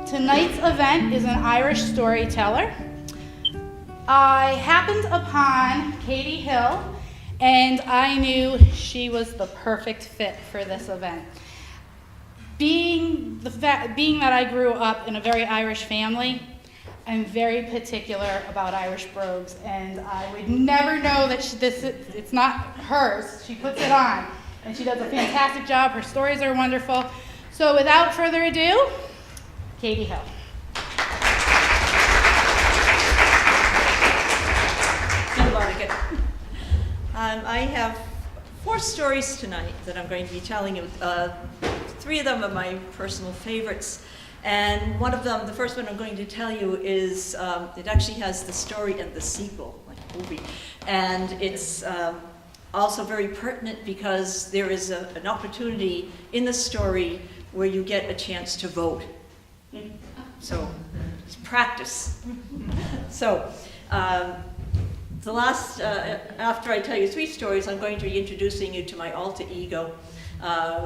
Tonight's event is an Irish storyteller. I happened upon Katie Hill, and I knew she was the perfect fit for this event. Being that I grew up in a very Irish family, I'm very particular about Irish brogues, and I would never know that it's not hers. She puts it on, and she does a fantastic job. Her stories are wonderful. So without further ado, Katie Hill. I have 4 stories tonight that I'm going to be telling you. 3 of them are my personal favorites. And one of them, the first one I'm going to tell you is, it actually has the story and the sequel, like a movie. And it's also very pertinent because there is an opportunity in the story where you get a chance to vote. So, it's practice. So, the last, after I tell you 3 stories, I'm going to be introducing you to my alter ego,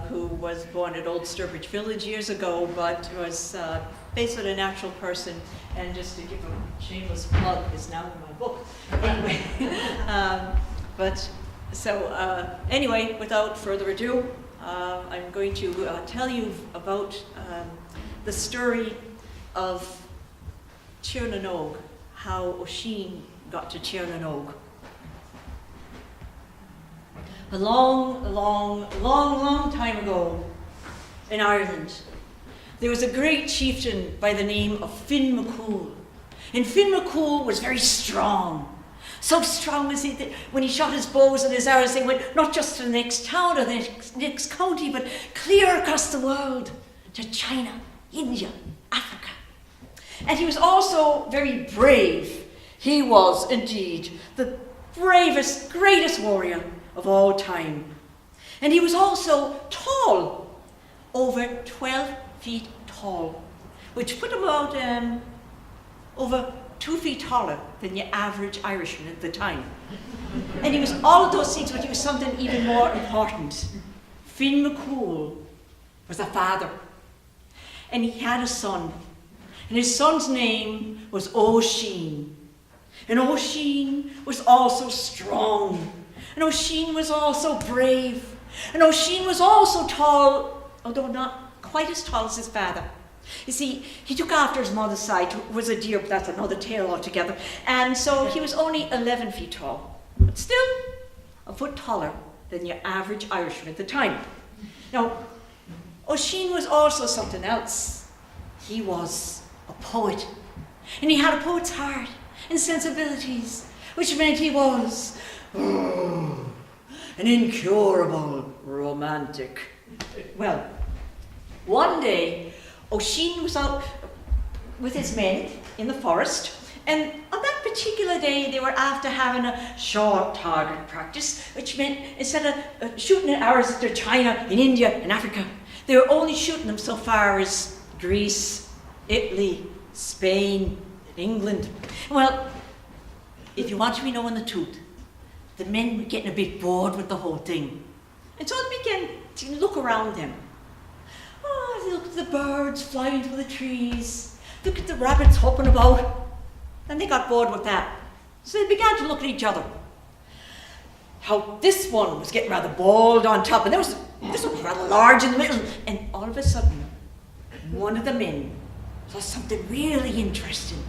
who was born at Old Sturbridge Village years ago, but was based on an actual person, and just to give a shameless plug, is now in my book. Anyway, anyway, without further ado, I'm going to tell you about the story of Tirnanog, how Oisin got to Tirnanog. A long time ago in Ireland, there was a great chieftain by the name of Finn McCool. And Finn McCool was very strong. So strong was he that when he shot his bows and his arrows, they went not just to the next town or the next county, but clear across the world to China, India, Africa. And he was also very brave. He was indeed the bravest, greatest warrior of all time. And he was also tall, over 12 feet tall, which put him about over 2 feet taller than your average Irishman at the time. And he was all of those things, but he was something even more important. Finn McCool was a father, and he had a son, and his son's name was Oisin. And Oisin was also strong, and Oisin was also brave, and Oisin was also tall, although not quite as tall as his father. You see, he took after his mother's side, who was a deer, but that's another tale altogether, and so he was only 11 feet tall, but still a foot taller than your average Irishman at the time. Now, Oisin was also something else. He was a poet, and he had a poet's heart and sensibilities, which meant he was an incurable romantic. Well, one day, Oisin was out with his men in the forest, and on that particular day, they were after having a short target practice, which meant instead of shooting arrows to China and India and Africa, they were only shooting them so far as Greece, Italy, Spain, England. Well, if you want to be knowing the truth, the men were getting a bit bored with the whole thing. And so they began to look around them. Oh, they looked at the birds flying through the trees, looked at the rabbits hopping about, and they got bored with that. So they began to look at each other. How this one was getting rather bald on top, and this one was rather large in the middle, and all of a sudden, one of the men saw something really interesting.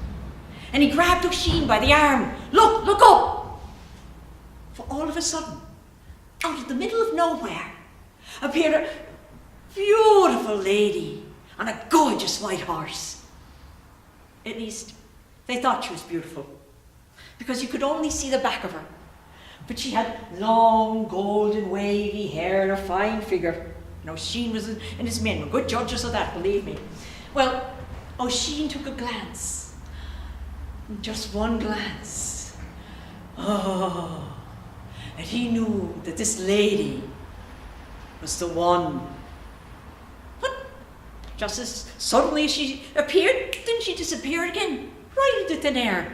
And he grabbed Oisin by the arm. Look up! For all of a sudden, out of the middle of nowhere, appeared a beautiful lady on a gorgeous white horse. At least, they thought she was beautiful, because you could only see the back of her. But she had long, golden, wavy hair and a fine figure. And Oisin and his men were good judges of that, believe me. Well, Oisin took a glance. Just one glance. Oh, and he knew that this lady was the one. But just as suddenly as she appeared, then she disappeared again, right into thin air.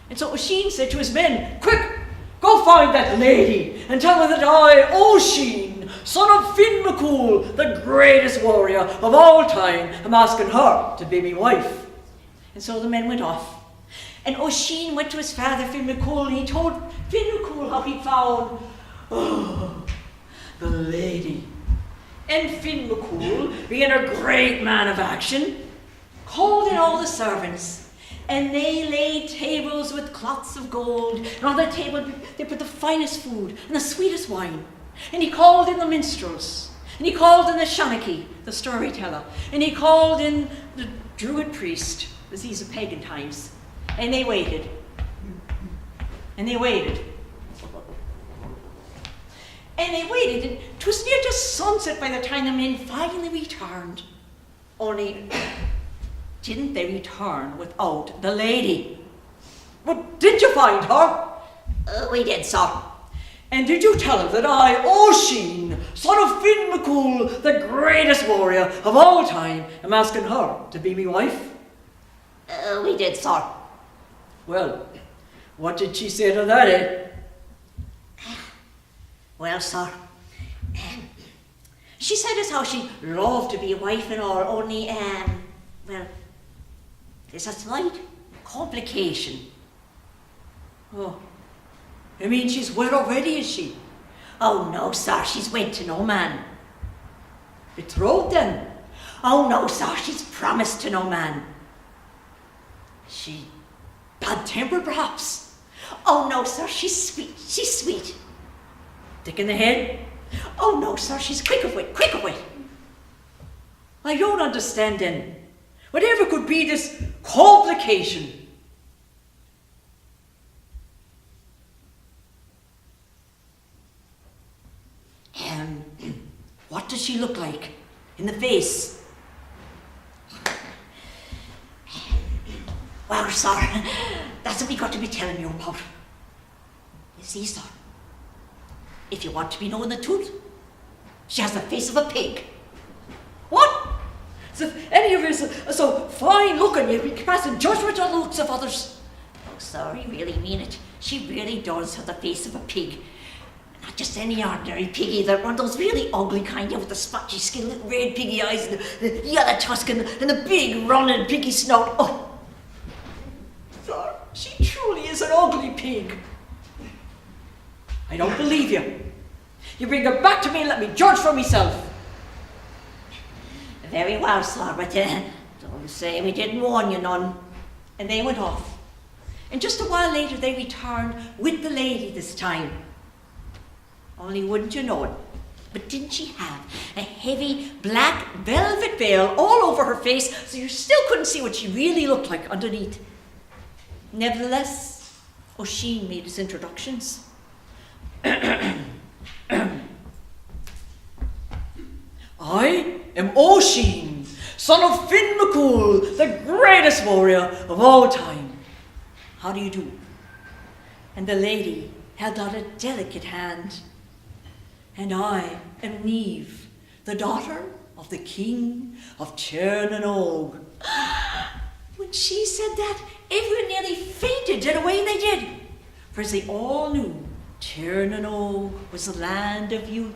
And so Oisin said to his men, "Quick, go find that lady and tell her that I, Oisin, son of Finn McCool, the greatest warrior of all time, am asking her to be my wife. And so the men went off. And Oisin went to his father, Finn McCool, and he told Finn McCool how he found the lady. And Finn McCool, being a great man of action, called in all the servants, and they laid tables with cloths of gold, and on the table they put the finest food and the sweetest wine. And he called in the minstrels, and he called in the Shanachie, the storyteller, and he called in the druid priest, as these are pagan times, and they waited, and they waited. And they waited, and 'twas near to sunset by the time the men finally returned. Only didn't they return without the lady? But did you find her? We did, sir. And did you tell her that I, Oisin, son of Finn McCool, the greatest warrior of all time, am asking her to be my wife? We did, sir. Well, what did she say to that, eh? Well, sir, she said as how she loved to be a wife and all, only, well, there's a slight complication. Oh, you mean she's wed already, is she? Oh, no, sir, she's wed to no man. Betrothed, then? Oh, no, sir, she's promised to no man. She bad-tempered, perhaps? Oh, no, sir, she's sweet. Dick in the head? Oh, no, sir, she's quick of wit. I don't understand, then. Whatever could be this complication? What does she look like in the face? Well, sir, that's what we got to be telling you about. You see, sir, if you want to be knowing the truth, she has the face of a pig. What? So if any of us are so fine looking, you'd be passing judgment on the looks of others. Oh, sir, you really mean it. She really does have the face of a pig. Not just any ordinary pig either, one of those really ugly kind, with the spotty skin, little red piggy eyes, and the yellow tusk, and the big running piggy snout. Oh, sir, she truly is an ugly pig. I don't believe you. You bring her back to me and let me judge for myself. Very well, sir, but don't say we didn't warn you none. And they went off. And just a while later they returned with the lady this time. Only wouldn't you know it, but didn't she have a heavy black velvet veil all over her face, so you still couldn't see what she really looked like underneath. Nevertheless, Oisin made his introductions. I am Oisin, son of Finn McCool, the greatest warrior of all time. How do you do? And the lady held out a delicate hand. And I am Neve, the daughter of the king of Chernanog. When she said that, everyone nearly fainted, and away they did. For as they all knew, Chernanog was the land of youth.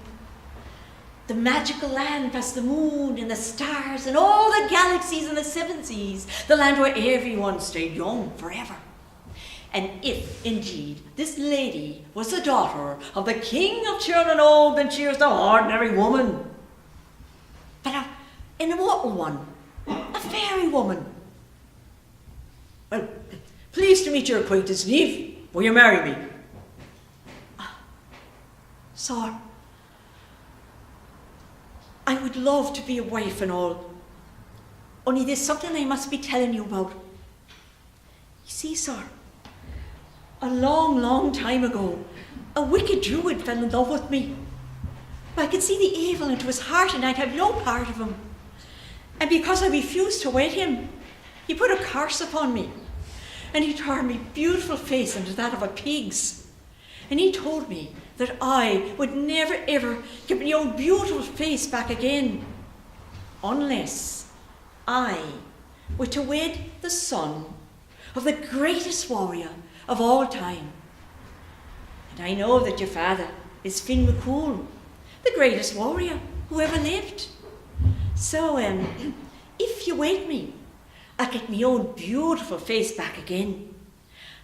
The magical land past the moon and the stars and all the galaxies and the seven seas. The land where everyone stayed young forever. And if, indeed, this lady was the daughter of the king of Chernanog, then she was no ordinary woman, but an immortal one, a fairy woman. Well, pleased to meet your acquaintance, Neve. Will you marry me? Sir, I would love to be a wife and all, only there's something I must be telling you about. You see, sir, a long, long time ago, a wicked druid fell in love with me. I could see the evil into his heart and I'd have no part of him. And because I refused to wed him, he put a curse upon me. And he turned my beautiful face into that of a pig's. And he told me that I would never ever get my own beautiful face back again, unless I were to wed the son of the greatest warrior of all time. And I know that your father is Finn McCool, the greatest warrior who ever lived. So, if you wait me, I'll get my own beautiful face back again,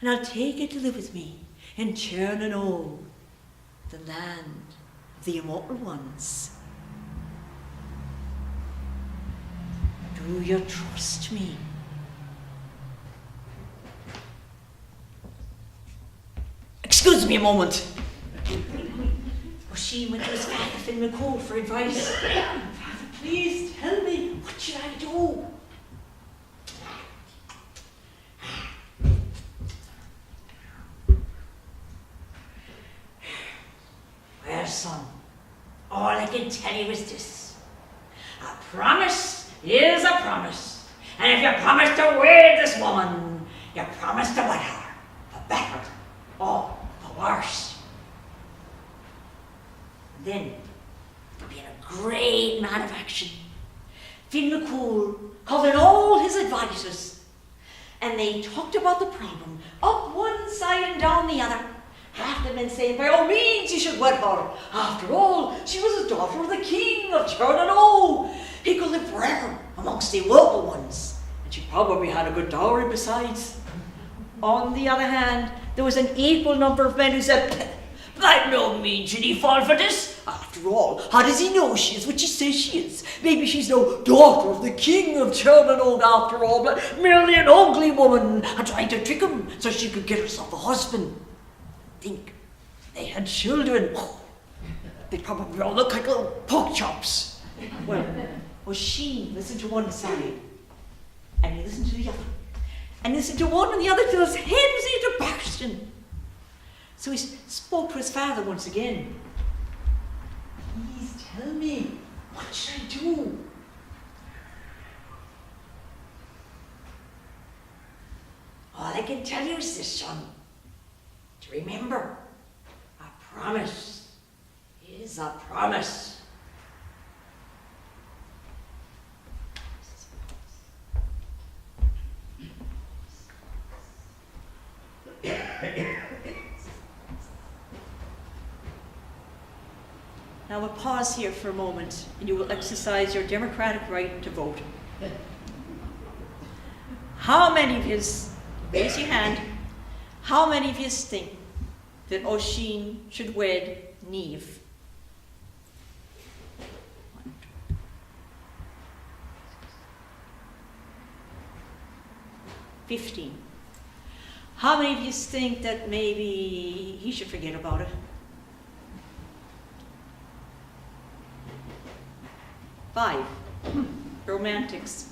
and I'll take it to live with me in Chernow, the land of the immortal ones. Do you trust me? Excuse me a moment. Oisin went to his father, Finn McCool, for advice. Father, please tell me, what should I do? Well, son, all I can tell you is this. A promise is a promise. And if you promise to wed this woman, you promise to wed her, for better or for worse. And then, being a great man of action, Finn McCool called in all his advisors, and they talked about the problem, up one side and down the other. Half the men saying, by all means you should wed her. After all, she was a daughter of the king of Chernow. He could live forever amongst the immortal ones, and she probably had a good dowry besides. On the other hand, there was an equal number of men who said, by no means should he fall for this. After all, how does he know she is what she says she is? Maybe she's no daughter of the king of Chernow after all, but merely an ugly woman and trying to trick him so she could get herself a husband. Think, they had children. They'd probably all look like little pork chops. Well, Oisin listened to one side, and he listened to the other, and he listened to one and the other till his head was into bursting. So he spoke to his father once again. Please tell me, what should I do? All I can tell you is this, son. To remember, a promise is a promise. Now we'll pause here for a moment, and you will exercise your democratic right to vote. How many of you, raise your hand, how many of you think that Oisin should wed Niamh? 15. How many of you think that maybe he should forget about it? 5. Romantics.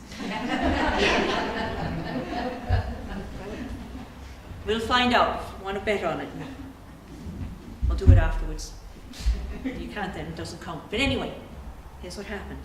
We'll find out. Want to bet on it? I'll do it afterwards. If you can't, then it doesn't count. But anyway, here's what happened.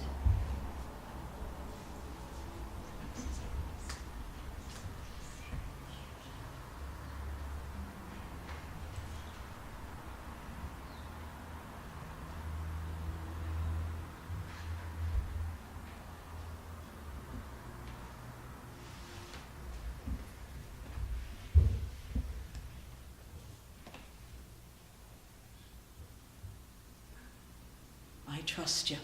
I trust you.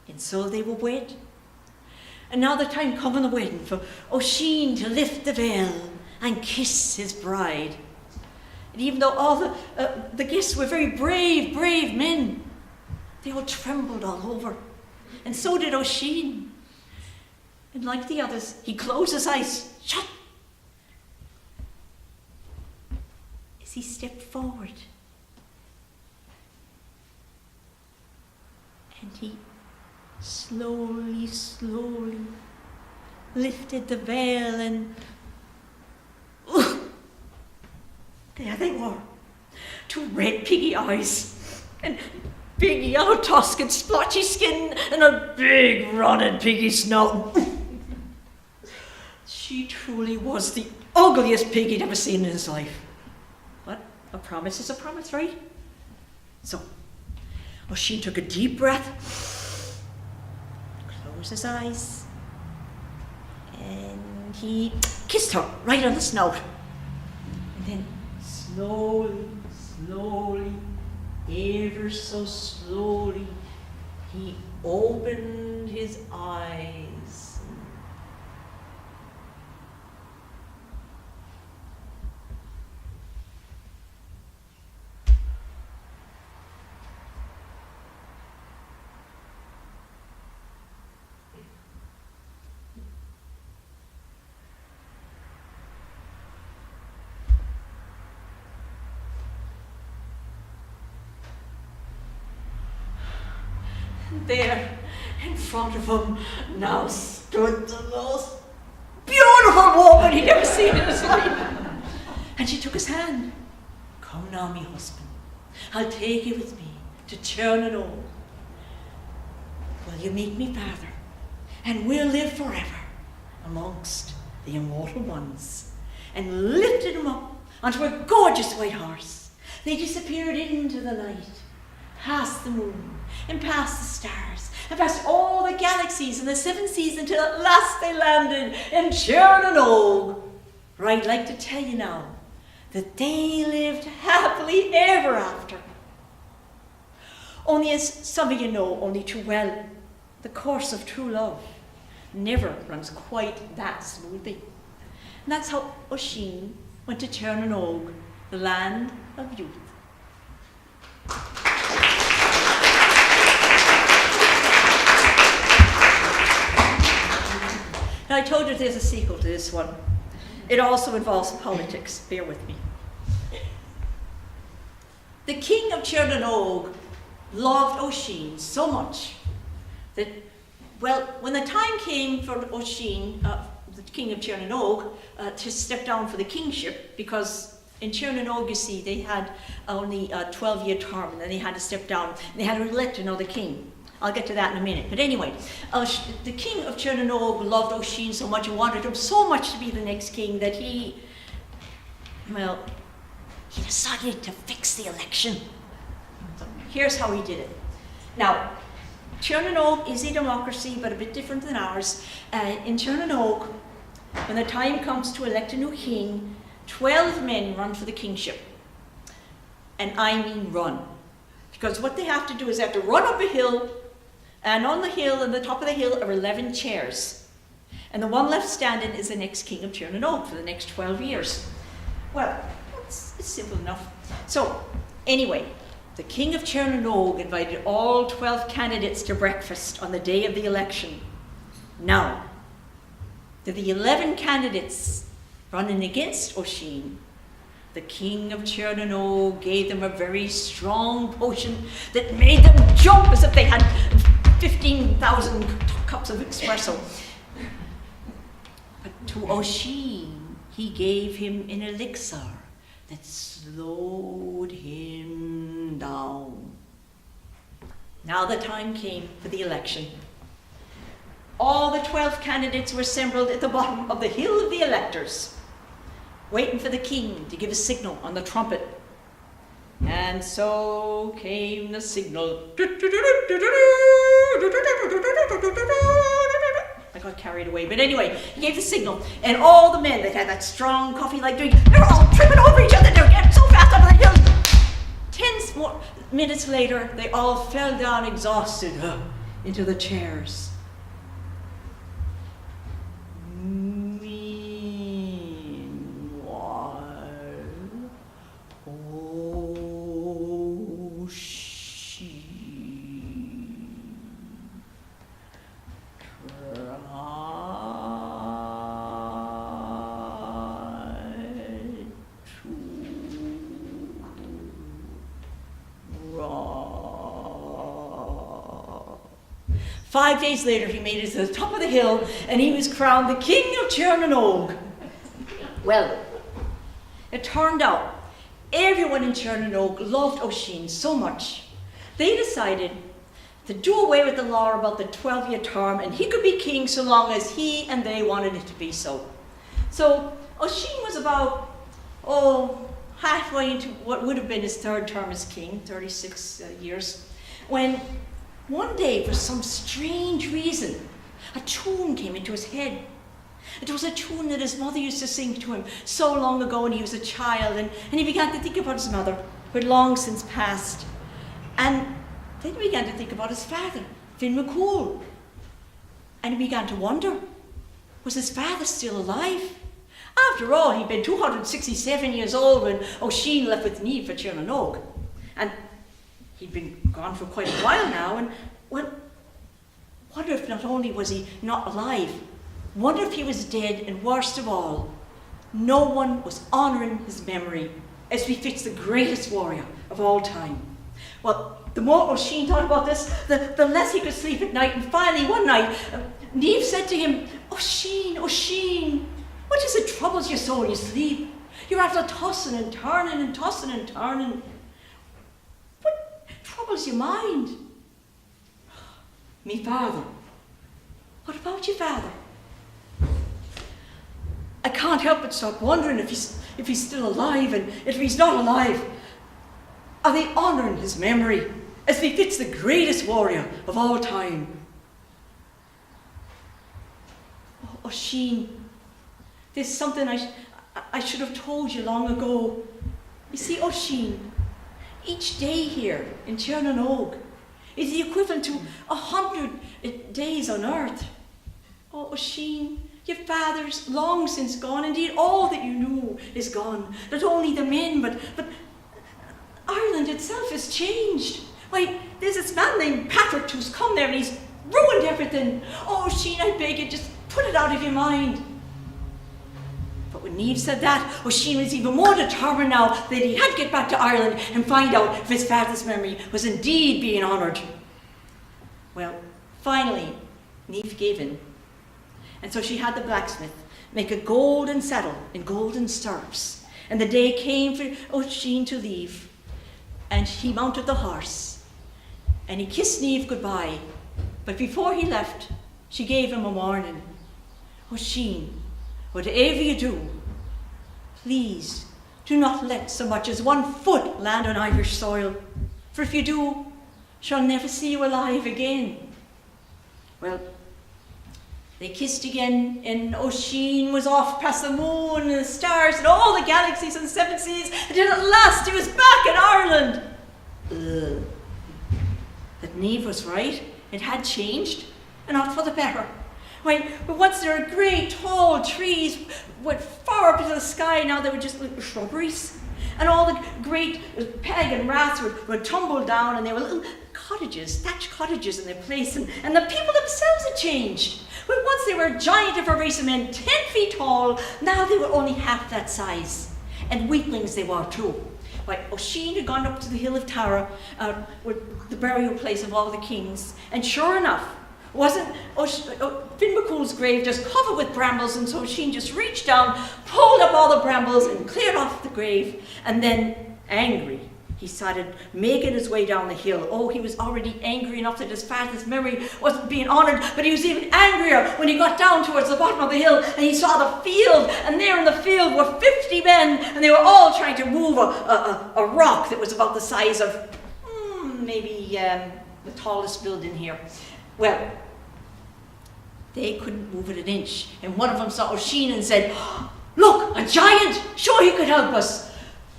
And so they were wed. And now the time come on the wedding for Oisin to lift the veil and kiss his bride. And even though all the guests were very brave men, they all trembled all over. And so did Oisin. And like the others, he closed his eyes, shut, as he stepped forward. And he slowly lifted the veil, and there they were. 2 red piggy eyes, and big yellow tusk and splotchy skin, and a big running piggy snout. She truly was the ugliest pig he'd ever seen in his life. But a promise is a promise, right? So Oisin took a deep breath, closed his eyes, and he kissed her right on the snout. And then slowly, ever so slowly, he opened his eyes. There, in front of him, now stood the most beautiful woman he'd ever seen in his life. And she took his hand. "Come now, me husband, I'll take you with me to Chernobyl. Will you meet me father? And we'll live forever amongst the immortal ones." And lifted him up onto a gorgeous white horse. They disappeared into the night, past the moon, and past the stars, and past all the galaxies and the seven seas, until at last they landed in Chernobyl. For I'd like to tell you now that they lived happily ever after. Only, as some of you know only too well, the course of true love never runs quite that smoothly. And that's how Oisin went to Chernobyl, the land of youth. Now, I told you there's a sequel to this one. It also involves politics. Bear with me. The king of Chernobyl loved Oisin so much that, well, when the time came for Oisin, the king of Chernobyl, to step down for the kingship, because in Chernobyl, you see, they had only a 12-year term, and then they had to step down. They had to elect another king. I'll get to that in a minute. But anyway, the king of Chernobyl loved Oisin so much and wanted him so much to be the next king that he decided to fix the election. So here's how he did it. Now, Chernobyl is a democracy, but a bit different than ours. In Chernobyl, when the time comes to elect a new king, 12 men run for the kingship. And I mean run. Because what they have to do is they have to run up a hill, and on the hill, on the top of the hill, are 11 chairs. And the one left standing is the next king of Chernobyl for the next 12 years. Well, it's simple enough. So, anyway, the king of Chernobyl invited all 12 candidates to breakfast on the day of the election. Now, to the 11 candidates running against Oisin, the king of Chernobyl gave them a very strong potion that made them jump as if they had 15,000 cups of espresso. But to Oisin, he gave him an elixir that slowed him down. Now the time came for the election. All the 12 candidates were assembled at the bottom of the hill of the electors, waiting for the king to give a signal on the trumpet. And so came the signal. I got carried away, but anyway, he gave the signal, and all the men that had that strong coffee-like drink, they were all tripping over each other. They were getting so fast up the hill. 10 more minutes later, they all fell down exhausted into the chairs. Five days later, he made it to the top of the hill, and he was crowned the king of Chernobyl. Well, it turned out everyone in Chernobyl loved Oisin so much, they decided to do away with the law about the 12-year term, and he could be king so long as he and they wanted it to be so. So Oisin was about, halfway into what would have been his third term as king, 36 years, when one day, for some strange reason, a tune came into his head. It was a tune that his mother used to sing to him so long ago when he was a child, and he began to think about his mother, who had long since passed. And then he began to think about his father, Finn McCool. And he began to wonder, was his father still alive? After all, he'd been 267 years old when Oisin left with Niamh for Chernanog. And he'd been gone for quite a while now, and well, wonder if not only was he not alive, wonder if he was dead, and worst of all, no one was honouring his memory as befits the greatest warrior of all time. Well, the more Oisin thought about this, the less he could sleep at night, and finally one night, Niamh said to him, Oisin, Oisin, what is it troubles you so when you sleep? You're after tossing and turning and tossing and turning. What troubles your mind? Me father. What about your father? I can't help but start wondering if he's still alive, and if he's not alive, are they honouring his memory as befits the greatest warrior of all time? Oh, Oisin, there's something I should have told you long ago. You see, Oisin, each day here in Chernanog is the equivalent to 100 days on earth. Oh, Oisin, your father's long since gone. Indeed, all that you knew is gone. Not only the men, but Ireland itself has changed. Why, there's this man named Patrick who's come there and he's ruined everything. Oh, Oisin, I beg you, just put it out of your mind. But when Niamh said that, Oisin was even more determined now that he had to get back to Ireland and find out if his father's memory was indeed being honoured. Well, finally, Niamh gave in. And so she had the blacksmith make a golden saddle and golden stirrups. And the day came for Oisin to leave. And he mounted the horse. And he kissed Niamh goodbye. But before he left, she gave him a warning. Oisin, whatever you do, please do not let so much as one foot land on Irish soil. For if you do, she'll never see you alive again. Well, they kissed again, and Oisin was off past the moon and the stars and all the galaxies and seven seas, until at last he was back in Ireland. But Niamh was right. It had changed, and not for the better. Why, once there were great, tall trees, went far up into the sky, now they were just little shrubberies. And all the great peg and raths would tumble down, and there were little cottages, thatched cottages in their place, and the people themselves had changed. Well, once they were a giant of a race of men, 10 feet tall, now they were only half that size. And weaklings they were too. Why, Oisin had gone up to the hill of Tara, with the burial place of all the kings, and sure enough, wasn't Finn McCool's grave just covered with brambles, and so Oisin just reached down, pulled up all the brambles and cleared off the grave, and then, angry, he started making his way down the hill. Oh, he was already angry enough that his father's memory wasn't being honoured, but he was even angrier when he got down towards the bottom of the hill and he saw the field, and there in the field were 50 men, and they were all trying to move a rock that was about the size of maybe the tallest building here. Well, they couldn't move it an inch, and one of them saw Oisin and said, "Look, a giant! Sure he could help us.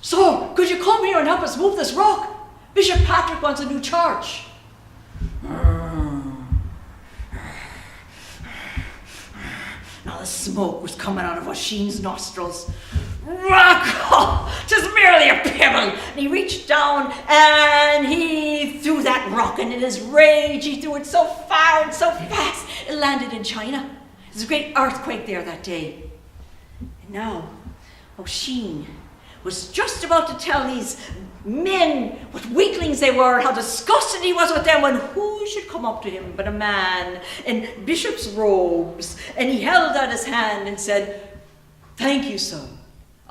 So, could you come here and help us move this rock? Bishop Patrick wants a new church." Now the smoke was coming out of Oisin's nostrils. Rock! Oh, 'tis merely a pebble. And he reached down and he threw that rock, and in his rage he threw it so far and so fast it landed in China. There was a great earthquake there that day. And now Oisin was just about to tell these men what weaklings they were, how disgusted he was with them, when who should come up to him but a man in bishop's robes. And he held out his hand and said, "Thank you, son.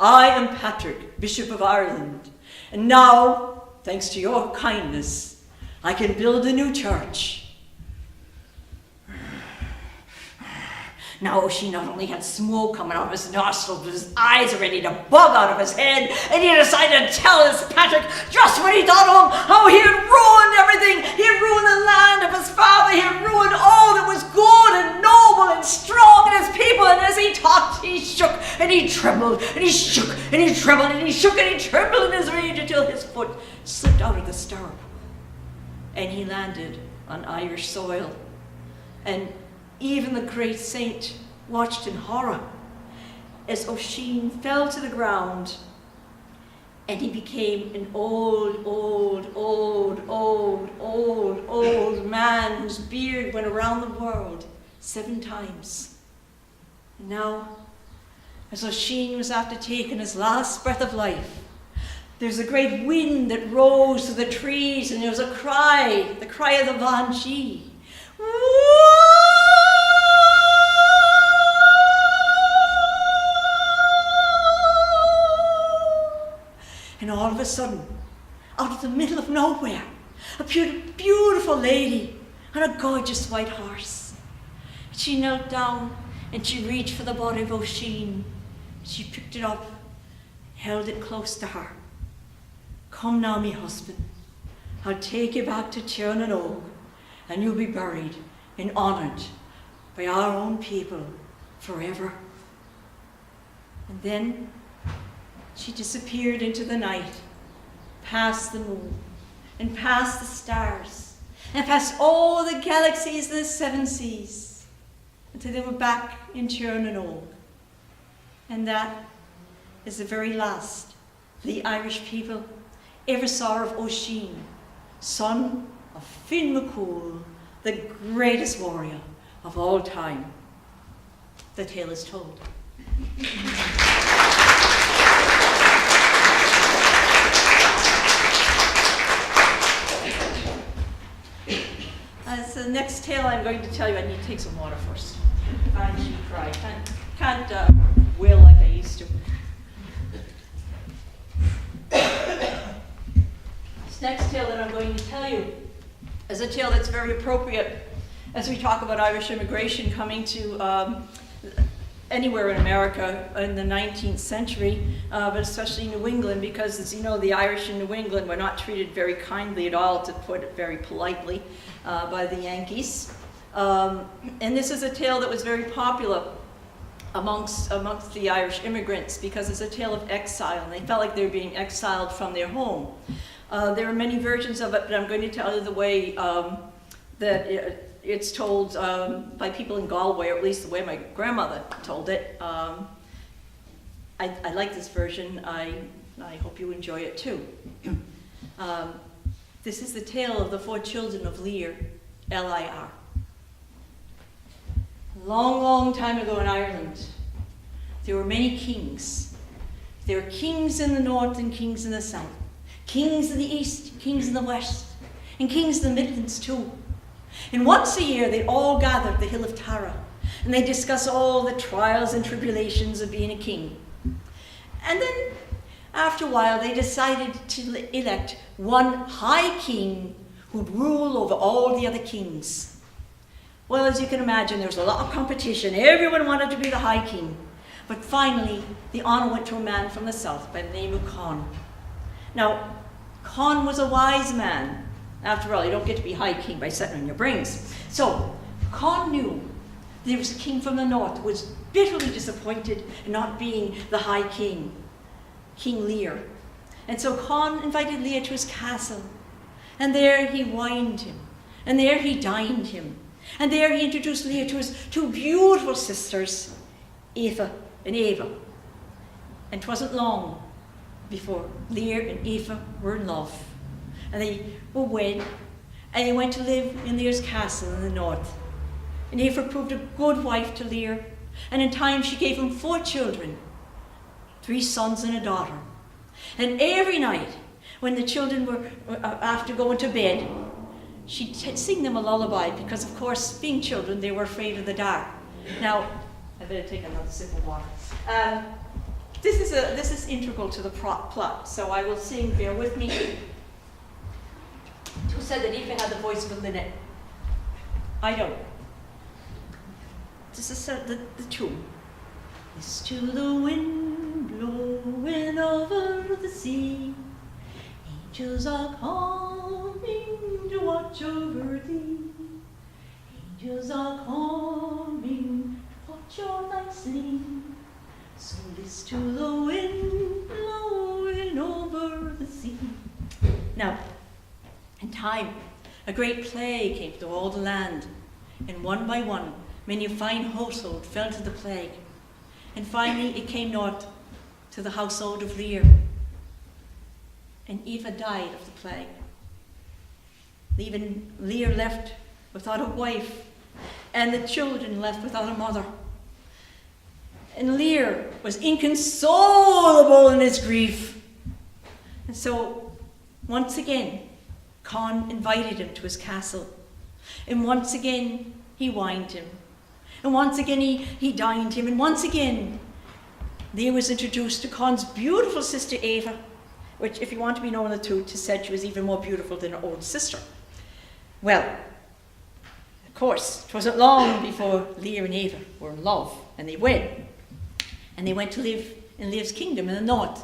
I am Patrick, Bishop of Ireland, and now, thanks to your kindness, I can build a new church." Now Oisin not only had smoke coming out of his nostrils, but his eyes were ready to bug out of his head, and he decided to tell his Patrick just what he thought of him, how he had ruined everything. He had ruined the land of his father, he had ruined all that was good and noble and strong in his people, and as he talked, he shook and he trembled, and he shook and he trembled, and he shook and he trembled in his rage until his foot slipped out of the stirrup. and he landed on Irish soil. And even the great saint watched in horror as Oisin fell to the ground, and he became an old man whose beard went around the world 7 times. And now, as Oisin was after taking his last breath of life, there's a great wind that rose through the trees, and there was a cry, the cry of the banshee. And all of a sudden, out of the middle of nowhere, appeared a beautiful lady on a gorgeous white horse. She knelt down and she reached for the body of Oisin. She picked it up, held it close to her. Come now, me husband, I'll take you back to Tirnanog, and you'll be buried and honoured by our own people forever. And then she disappeared into the night, past the moon, and past the stars, and past all the galaxies and the 7 seas, until they were back in Tirnanog. And that is the very last the Irish people ever saw of Oisin, son of Finn McCool, the greatest warrior of all time. The tale is told. As the next tale I'm going to tell you, I need to take some water first. Banshee cry. Can't wail like I used to. This next tale that I'm going to tell you is a tale that's very appropriate as we talk about Irish immigration coming to anywhere in America in the 19th century, but especially New England, because as you know, the Irish in New England were not treated very kindly at all, to put it very politely, by the Yankees. And this is a tale that was very popular amongst the Irish immigrants, because it's a tale of exile, and they felt like they were being exiled from their home. There are many versions of it, but I'm going to tell you the way that it's told by people in Galway, or at least the way my grandmother told it. I like this version. I hope you enjoy it too. This is the tale of the 4 children of Lear, L-I-R. Long, long time ago in Ireland, there were many kings. There were kings in the north and kings in the south. Kings in the east, kings in the west, and kings in the Midlands too. And once a year, they all gather at the hill of Tara, and they discuss all the trials and tribulations of being a king. And then, after a while, they decided to elect one high king who'd rule over all the other kings. Well, as you can imagine, there was a lot of competition. Everyone wanted to be the high king. But finally, the honor went to a man from the south by the name of Con. Now, Con was a wise man. After all, you don't get to be high king by sitting on your brains. So, Con knew there was a king from the north who was bitterly disappointed in not being the high king, King Lear. And so Con invited Lear to his castle. And there he wined him. And there he dined him. And there he introduced Lear to his 2 beautiful sisters, Aoife and Eva. And 'twasn't long before Lear and Aoife were in love. And they were wed, and they went to live in Lear's castle in the north. And Aoife proved a good wife to Lear, and in time she gave him 4 children, 3 sons and a daughter. And every night, when the children were after going to bed, she'd sing them a lullaby, because of course, being children, they were afraid of the dark. Now, I better take another sip of water. This is integral to the plot, so I will sing, bear with me. Who said that Aoife had the voice of a linnet? I don't. This is the tune. It's to the wind blowing over the sea. Angels are coming to watch over thee. Angels are coming to watch your night sleep. So listen to the wind blowing over the sea. Now, in time, a great plague came through all the land, and one by one, many a fine household fell to the plague. And finally, it came north to the household of Lear. And Eva died of the plague. Even Lear left without a wife, and the children left without a mother. And Lear was inconsolable in his grief. And so, once again, Con invited him to his castle. And once again, he wined him. And once again, he dined him. And once again, Lear was introduced to Con's beautiful sister Eva, which, if you want to be known the truth, is said she was even more beautiful than her own sister. Well, of course, it wasn't long before Lear and Eva were in love, and they wed. And they went to live in Lear's kingdom in the north.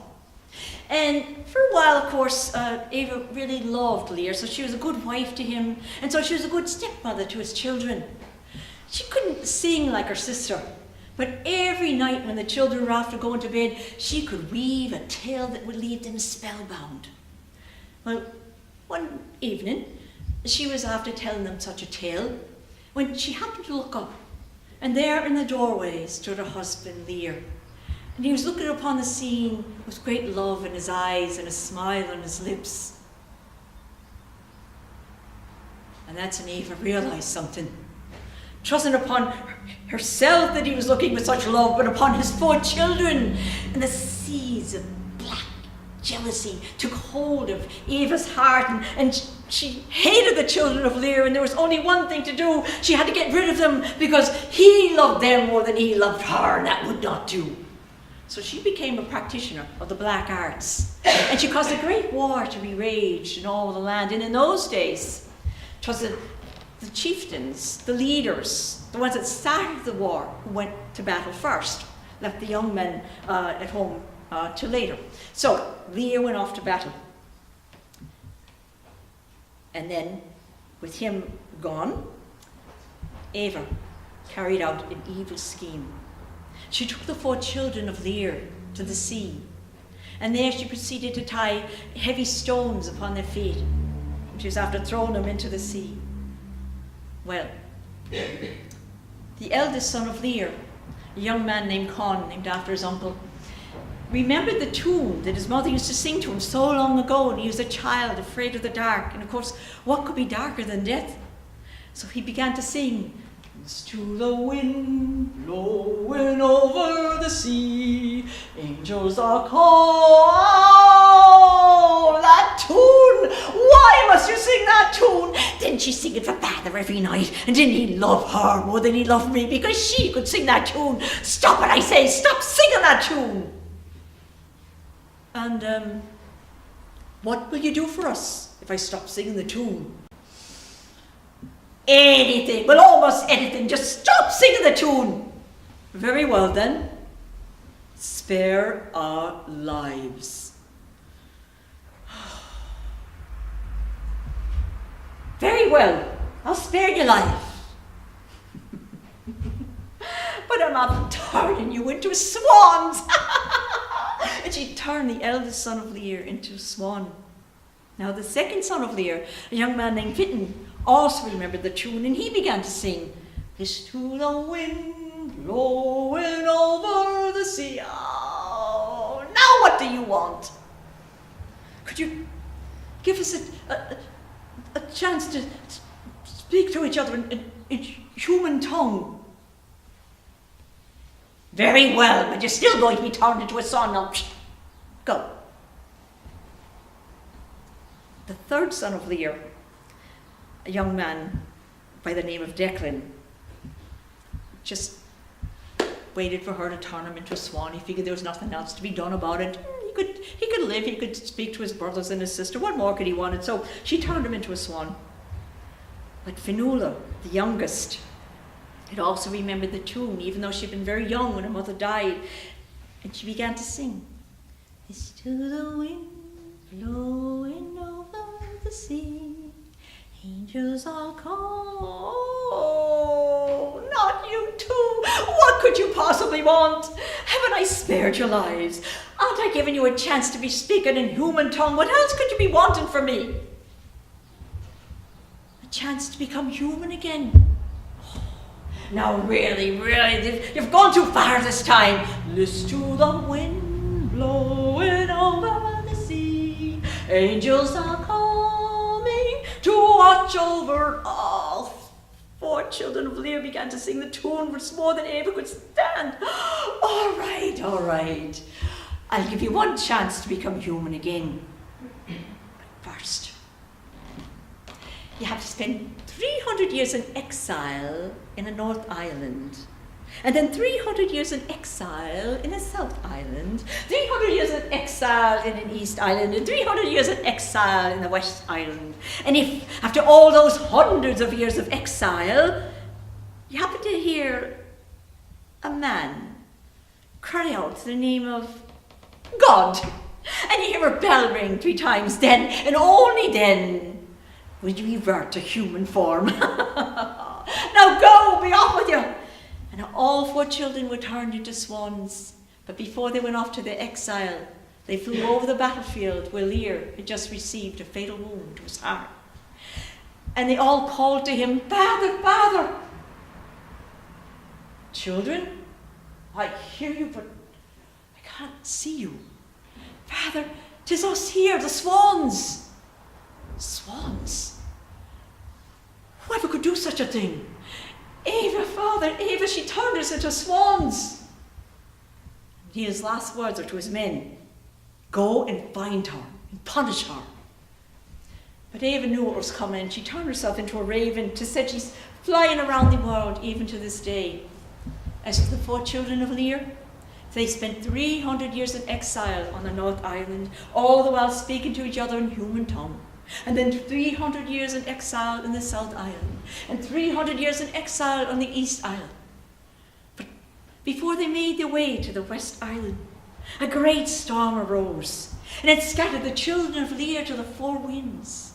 And for a while, of course, Eva really loved Lear, so she was a good wife to him, and so she was a good stepmother to his children. She couldn't sing like her sister, but every night when the children were after going to bed, she could weave a tale that would leave them spellbound. Well, one evening, she was after telling them such a tale when she happened to look up, and there in the doorway stood her husband, Lear. And he was looking upon the scene with great love in his eyes and a smile on his lips. And that's when Eva realized something. It wasn't upon herself that he was looking with such love, but upon his 4 children. And the seeds of black jealousy took hold of Eva's heart, and she hated the children of Lear, and there was only one thing to do. She had to get rid of them because he loved them more than he loved her, and that would not do. So she became a practitioner of the black arts, and she caused a great war to be raged in all the land. And in those days, it was the chieftains, the leaders, the ones that started the war, who went to battle first, left the young men at home till later. So Lear went off to battle. And then, with him gone, Eva carried out an evil scheme. She took the 4 children of Lear to the sea, and there she proceeded to tie heavy stones upon their feet. And she was after throwing them into the sea. Well, the eldest son of Lear, a young man named Con, named after his uncle, remembered the tune that his mother used to sing to him so long ago, and he was a child afraid of the dark. And of course, what could be darker than death? So he began to sing, "It's to the wind blowing over the sea, angels are called." Oh, that tune! Why must you sing that tune? Didn't she sing it for father every night? And didn't he love her more than he loved me because she could sing that tune? Stop it, I say! Stop singing that tune! And what will you do for us if I stop singing the tune? Anything, well, almost anything. Just stop singing the tune. Very well then. Spare our lives. Very well, I'll spare your life. But I'm not turning you into swans. And she turned the eldest son of Lear into a swan. Now the second son of Lear, a young man named Fitton, also remembered the tune, and he began to sing, "It's to the wind blowing over the sea." Oh, now what do you want? Could you give us a chance to speak to each other in human tongue? Very well, but you're still going to be turned into a swan now. Go. The third son of Lear, a young man by the name of Declan, just waited for her to turn him into a swan. He figured there was nothing else to be done about it. He could live, he could speak to his brothers and his sister. What more could he want? And so she turned him into a swan. But Fionnuala, the youngest, had also remembered the tune, even though she'd been very young when her mother died. And she began to sing, "It's to the wind blowing over the sea, angels all call." Oh, not you too. What could you possibly want? Haven't I spared your lives? Aren't I giving you a chance to be speaking in human tongue? What else could you be wanting from me? chance to become human again. Now really, you've gone too far this time. Listen to the wind blowing over the sea. Angels are coming to watch over all. 4 children of Lear began to sing the tune for more than Ava could stand. All right. I'll give you one chance to become human again. But first, you have to spend 300 years in exile in a North Island, and then 300 years in exile in a South Island, 300 years in exile in an East Island, and 300 years in exile in the West Island. And if, after all those hundreds of years of exile, you happen to hear a man cry out the name of God, and you hear a bell ring 3 times, then, and only then, will you revert to human form. Now go, be off with you. And all 4 children were turned into swans. But before they went off to their exile, they flew over the battlefield where Lear had just received a fatal wound to his heart. And they all called to him, Father, Father. Children, I hear you, but I can't see you. Father, 'tis us here, the swans. Swans? Whoever could do such a thing? Ava, Father, Ava, she turned us into swans. And his last words are to his men, go and find her and punish her. But Ava knew what was coming, and she turned herself into a raven. 'Tis said she's flying around the world even to this day. As for the 4 children of Lear, they spent 300 years in exile on the North Island, all the while speaking to each other in human tongue. And then 300 years in exile in the South Island, and 300 years in exile on the East Island. But before they made their way to the West Island, a great storm arose, and it scattered the children of Lear to the 4 winds.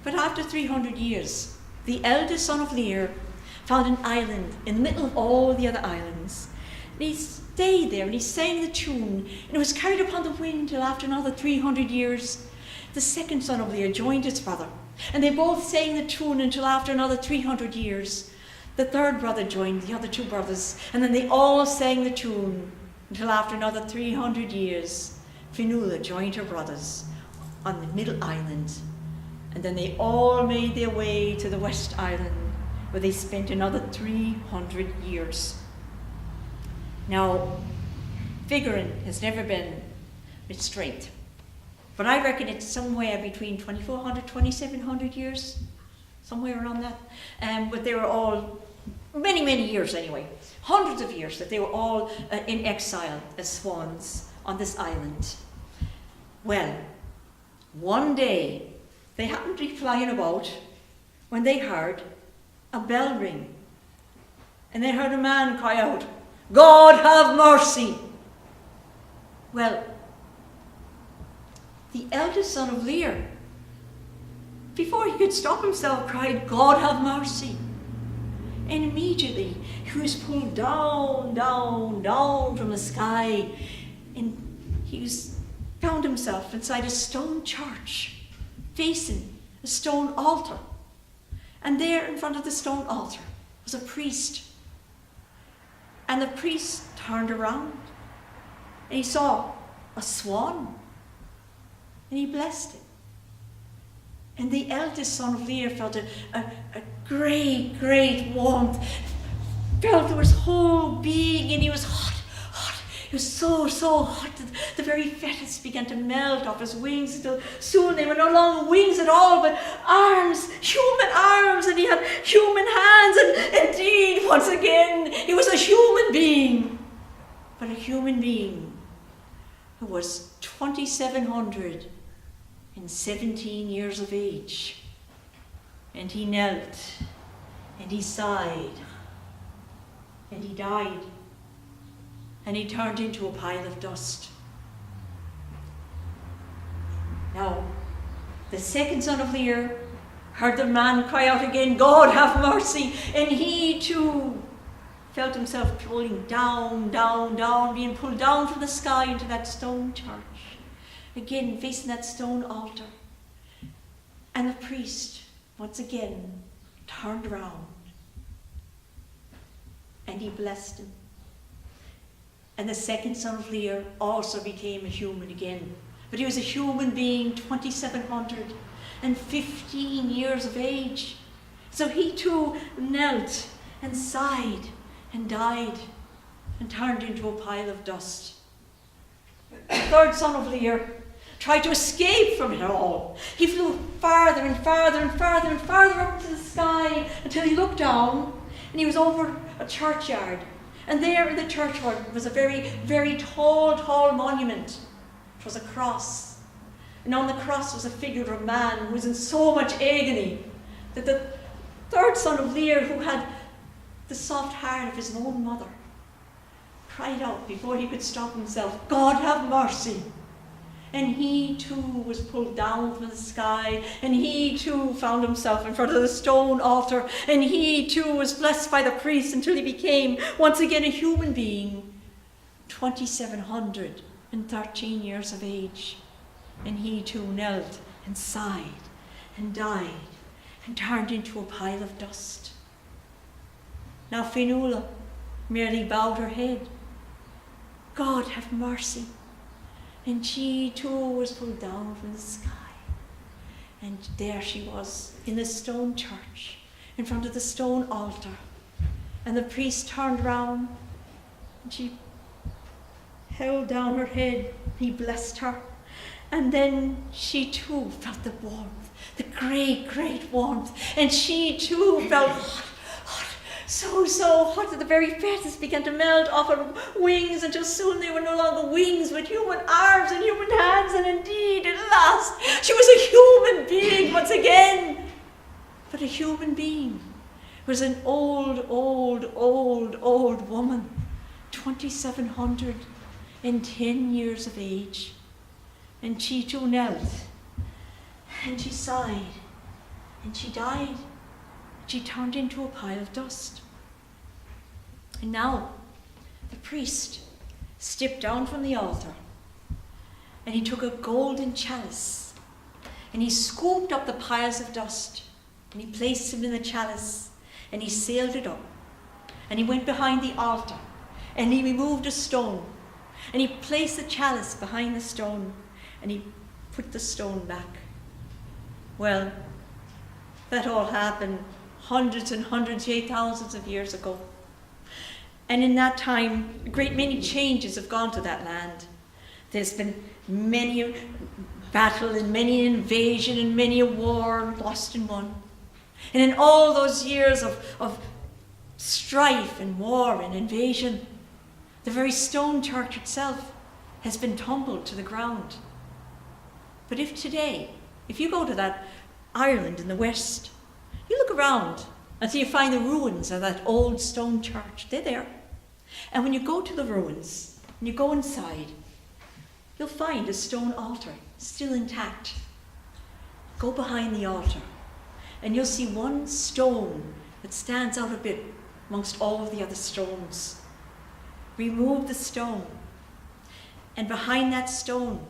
But after 300 years, the eldest son of Lear found an island in the middle of all the other islands. And he stayed there, and he sang the tune, and it was carried upon the wind till after another 300 years, the second son of Lear joined his brother, and they both sang the tune until after another 300 years. The third brother joined the other 2 brothers, and then they all sang the tune until after another 300 years. Fionnuala joined her brothers on the middle island, and then they all made their way to the West Island, where they spent another 300 years. Now, figuring has never been with strength. But I reckon it's somewhere between 2,400, 2,700 years, somewhere around that. But they were all, many years anyway, hundreds of years that they were all in exile as swans on this island. Well, one day they happened to be flying about when they heard a bell ring. And they heard a man cry out, God have mercy. Well, the eldest son of Lear, before he could stop himself, cried, God have mercy. And immediately he was pulled down from the sky, and he found himself inside a stone church, facing a stone altar. And there in front of the stone altar was a priest. And the priest turned around, and he saw a swan. And he blessed it. And the eldest son of Lear felt a great warmth. Felt through his whole being, and he was hot. He was so hot that the very feathers began to melt off his wings until soon they were no longer wings at all, but arms, human arms, and he had human hands, and indeed, once again, he was a human being. But a human being who was 2,717 years of age. And he knelt, and he sighed, and he died, and he turned into a pile of dust. Now, the second son of Lear heard the man cry out again, God have mercy, and he too felt himself falling down, being pulled down from the sky into that stone church, again facing that stone altar. And the priest once again turned around and he blessed him. And the second son of Lear also became a human again. But he was a human being, 2,715 years of age. So he too knelt and sighed and died and turned into a pile of dust. The third son of Lear tried to escape from it all. He flew farther and farther and farther and farther up into the sky until he looked down and he was over a churchyard. And there in the churchyard was a very, very tall monument. It was a cross. And on the cross was a figure of a man who was in so much agony that the third son of Lear, who had the soft heart of his own mother, cried out before he could stop himself, "God have mercy." And he too was pulled down from the sky, and he too found himself in front of the stone altar, and he too was blessed by the priest until he became once again a human being, 2,713 years of age. And he too knelt and sighed and died and turned into a pile of dust. Now Fionnuala merely bowed her head. God have mercy. And she too was pulled down from the sky. And there she was in the stone church, in front of the stone altar. And the priest turned round and she held down her head. He blessed her. And then she too felt the warmth, the great, great warmth. And she too felt hot, so hot that the very feathers began to melt off her wings until soon they were no longer wings but human arms and human hands, and indeed at last she was a human being once again. But a human being was an old woman, 2,710 years of age. And she too knelt and she sighed and she died. She turned into a pile of dust. And now the priest stepped down from the altar and he took a golden chalice and he scooped up the piles of dust and he placed them in the chalice and he sealed it up. And he went behind the altar and he removed a stone and he placed the chalice behind the stone and he put the stone back. Well, that all happened hundreds and hundreds, yea, thousands of years ago. And in that time, a great many changes have gone to that land. There's been many a battle and many an invasion and many a war lost and won. And in all those years of strife and war and invasion, the very stone church itself has been tumbled to the ground. But if today, if you go to that Ireland in the west, you look around until you find the ruins of that old stone church. They're there. And when you go to the ruins and you go inside, you'll find a stone altar still intact. Go behind the altar and you'll see one stone that stands out a bit amongst all of the other stones. Remove the stone, and behind that stone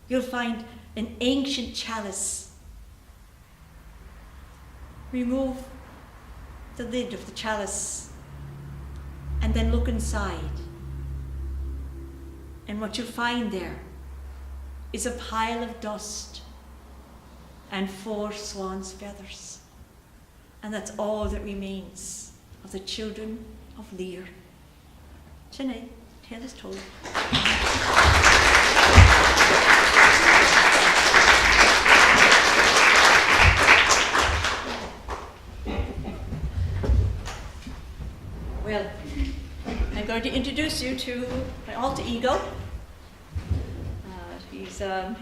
you'll find an ancient chalice. Remove the lid of the chalice and then look inside. And what you'll find there is a pile of dust and 4 swans' feathers. And that's all that remains of the children of Lear. Sinead, tale is told. Well, I'm going to introduce you to my alter ego. He's, I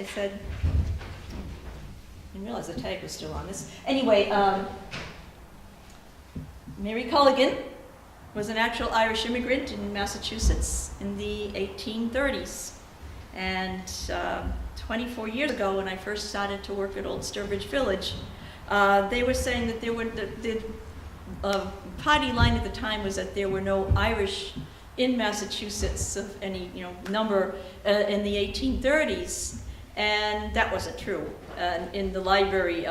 said, I didn't realize the tag was still on this. Anyway, Mary Culligan was an actual Irish immigrant in Massachusetts in the 1830s. And 24 years ago, when I first started to work at Old Sturbridge Village, they were saying that there were the party line at the time was that there were no Irish in Massachusetts of any number in the 1830s, and that wasn't true. In the library,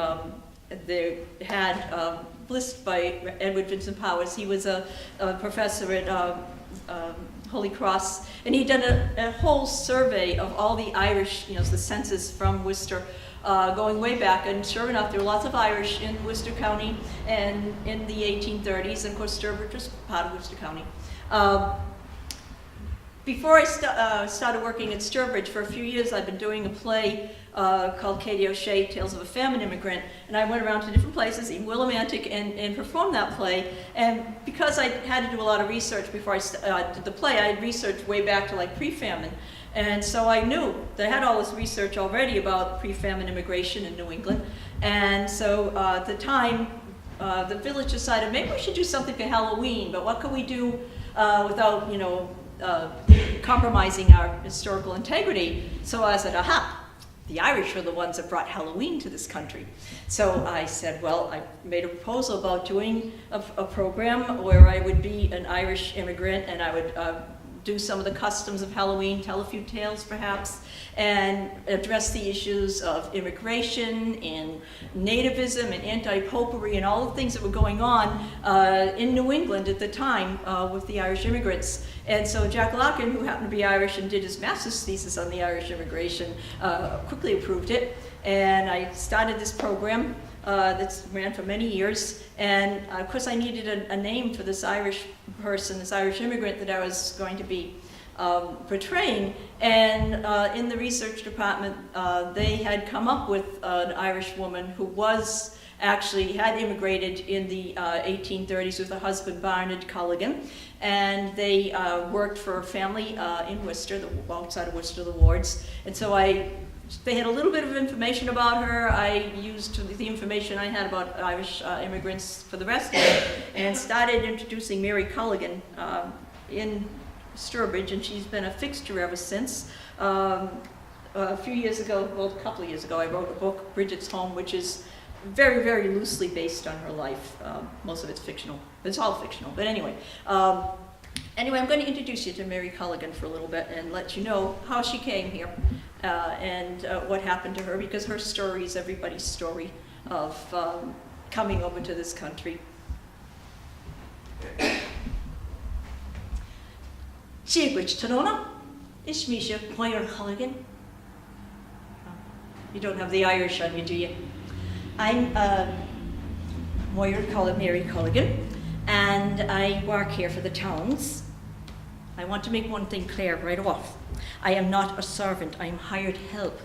they had blessed by Edward Vincent Powers. He was a professor at Holy Cross, and he'd done a whole survey of all the Irish, the census from Worcester, going way back, and sure enough, there were lots of Irish in Worcester County and in the 1830s, and of course Sturbridge was part of Worcester County. Before I started working at Sturbridge, for a few years I'd been doing a play called Katie O'Shea, Tales of a Famine Immigrant, and I went around to different places in Willimantic and performed that play. And because I had to do a lot of research before I did the play, I had researched way back to like pre-famine. And so I knew that I had all this research already about pre-famine immigration in New England. And so at the time, the village decided maybe we should do something for Halloween, but what could we do without, compromising our historical integrity? So I said, aha, the Irish are the ones that brought Halloween to this country. So I said, well, I made a proposal about doing a program where I would be an Irish immigrant, and I would do some of the customs of Halloween, tell a few tales perhaps, and address the issues of immigration and nativism and anti-popery and all the things that were going on in New England at the time with the Irish immigrants. And so Jack Larkin, who happened to be Irish and did his master's thesis on the Irish immigration, quickly approved it. And I started this program that's ran for many years. And of course I needed a name for this Irish person, this Irish immigrant that I was going to be portraying. And in the research department, they had come up with an Irish woman who was actually had immigrated in the 1830s with her husband Barnard Culligan, and they worked for a family in Worcester, outside of Worcester, the Wards. And so they had a little bit of information about her. I used the information I had about Irish immigrants for the rest of it, and started introducing Mary Culligan in Sturbridge, and she's been a fixture ever since. A few years ago, well, a couple of years ago, I wrote a book, Bridget's Home, which is very, very loosely based on her life. Most of it's fictional. It's all fictional, but anyway. Anyway, I'm going to introduce you to Mary Culligan for a little bit and let you know how she came here and what happened to her, because her story is everybody's story of coming over to this country. Siegwich Tanona, Ishmisha Moyer Culligan. You don't have the Irish on you, do you? I'm Mary Culligan, and I work here for the towns. I want to make one thing clear right off. I am not a servant, I am hired help.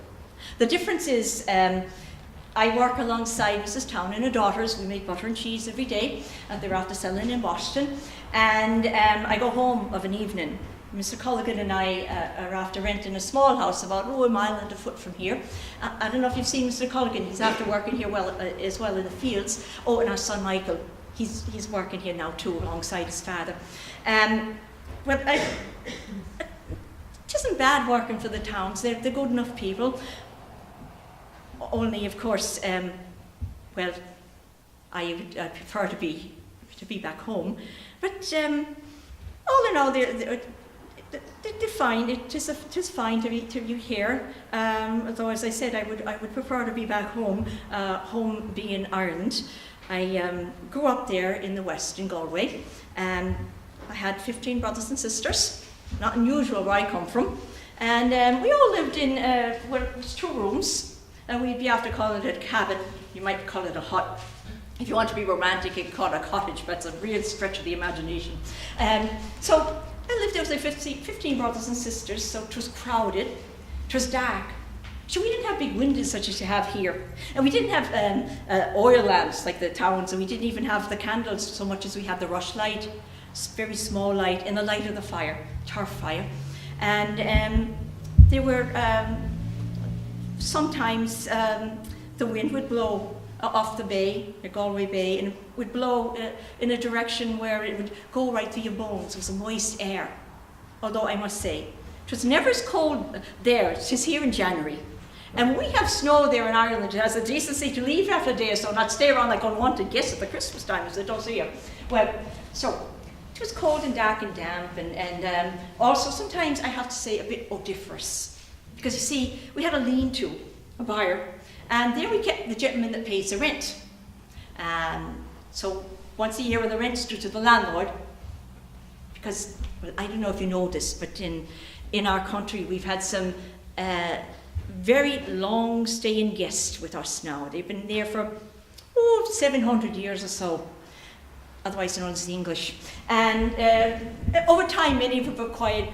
The difference is I work alongside Mrs. Town and her daughters. We make butter and cheese every day, and they're after selling in Boston. And I go home of an evening. Mr. Culligan and I are after renting a small house about a mile and a foot from here. I don't know if you've seen Mr. Culligan. He's after working here as well in the fields. Oh, and our son Michael, he's working here now too, alongside his father. Well, it isn't bad working for the towns. They're good enough people. Only, of course, well, I would prefer to be back home. But all in all, they're fine. It is fine to be here. Although, as I said, I would prefer to be back home. Home being Ireland. I grew up there in the west in Galway, and I had 15 brothers and sisters. Not unusual where I come from. And we all lived in well, it was 2 rooms, and we'd be after calling it a cabin. You might call it a hut. If you want to be romantic, you can call it a cottage, but it's a real stretch of the imagination. So I lived there with 15 brothers and sisters, so it was crowded, it was dark. So we didn't have big windows such as you have here. And we didn't have oil lamps like the towns, and we didn't even have the candles so much as we had the rushlight, very small light, in the light of the fire, turf fire. And there were, sometimes the wind would blow off the bay, the Galway Bay, and it would blow in a direction where it would go right through your bones. It was a moist air. Although I must say, it was never as cold there as it is here in January. And when we have snow there in Ireland, it has the decency to leave after a day or so, not stay around like unwanted guests at the Christmas time, as it does here. Well, so it was cold and dark and damp, and also sometimes I have to say a bit odoriferous. Because you see, we had a lean-to, a buyer, and there we kept the gentleman that pays the rent. So once a year when the rent's due to the landlord, because, well, I don't know if you know this, but in our country we've had some very long staying guests with us now. They've been there for 700 years or so, otherwise known as the English. And over time, many of them have acquired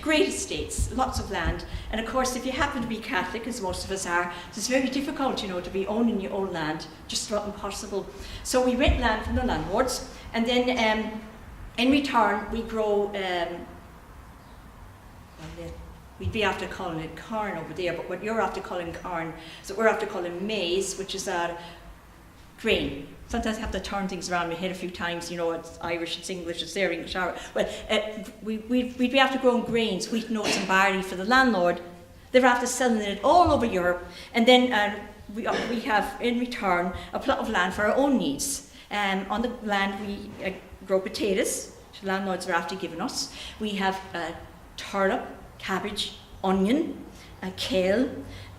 great estates, lots of land. And of course, if you happen to be Catholic, as most of us are, it's very difficult, to be owning your own land, just about impossible. So we rent land from the landlords, and then in return, we grow, we'd be after calling it corn over there, but what you're after calling corn, so we're after calling maize, which is grain. Sometimes I have to turn things around my head a few times, it's Irish, it's English, it's their English. Well, we'd be after growing grains, wheat, oats and barley for the landlord. They're after selling it all over Europe. And then we have, in return, a plot of land for our own needs. On the land we grow potatoes, which the landlords are after giving us. We have turnip, cabbage, onion, kale,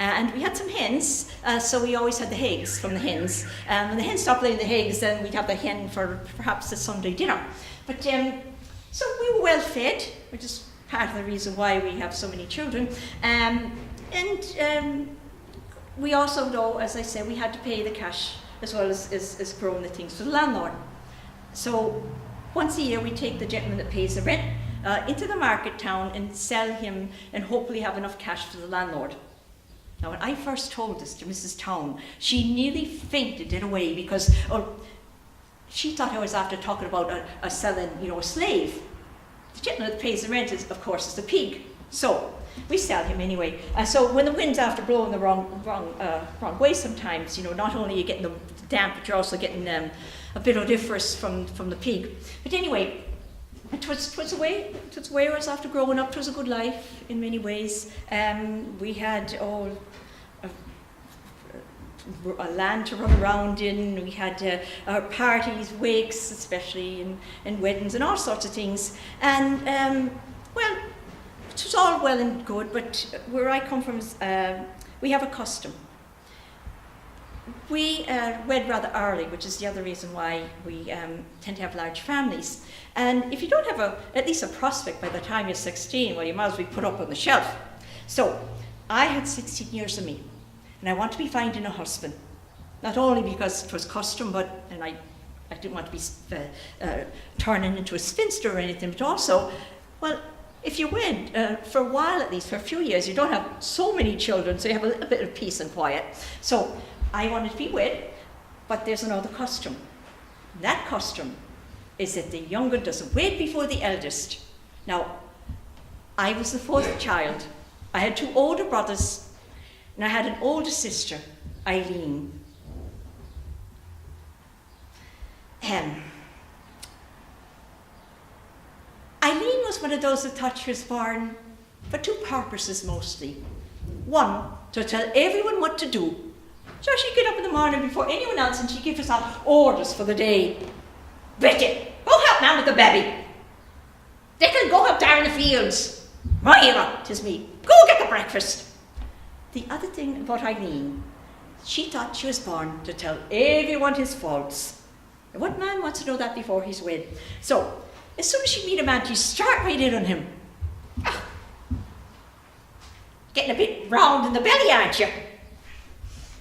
and we had some hens, so we always had the eggs from the hens. When the hens stopped laying the eggs, then we'd have the hen for perhaps the Sunday dinner. But so we were well fed, which is part of the reason why we have so many children. And we also, though, as I said, we had to pay the cash as well as growing the things for the landlord. So once a year we take the gentleman that pays the rent into the market town and sell him and hopefully have enough cash for the landlord. Now when I first told this to Mrs. Town, she nearly fainted in a way because she thought I was after talking about selling, a slave. The gentleman that pays the rent is, of course, is the pig. So we sell him anyway. So when the wind's after blowing the wrong way sometimes, not only are you getting the damp, but you're also getting a bit odoriferous from the pig. But anyway, Twas a way I was after growing up. It was a good life in many ways. We had a land to run around in. We had our parties, wakes, especially in weddings and all sorts of things. And well, it was all well and good. But where I come from, we have a custom. We wed rather early, which is the other reason why we tend to have large families. And if you don't have at least a prospect by the time you're 16, well, you might as well be put up on the shelf. So I had 16 years of me, and I want to be finding a husband. Not only because it was custom, and I didn't want to be turning into a spinster or anything, but also, well, if you wed for a while at least, for a few years, you don't have so many children, so you have a little bit of peace and quiet. So I wanted to be wed, but there's another custom. That custom is that the younger doesn't wed before the eldest. Now, I was the fourth child. I had two older brothers, and I had an older sister, Eileen. Eileen was one of those that thought she was born for two purposes mostly. One, to tell everyone what to do. So she'd get up in the morning before anyone else and she'd give herself orders for the day. Bridget, go help man with the baby. Dickon, go up there in the fields. Myra, 'tis me, go get the breakfast. The other thing about Eileen, she thought she was born to tell everyone his faults. And what man wants to know that before he's wed? So, as soon as she'd meet a man, she'd start right in on him. Ah, getting a bit round in the belly, aren't you?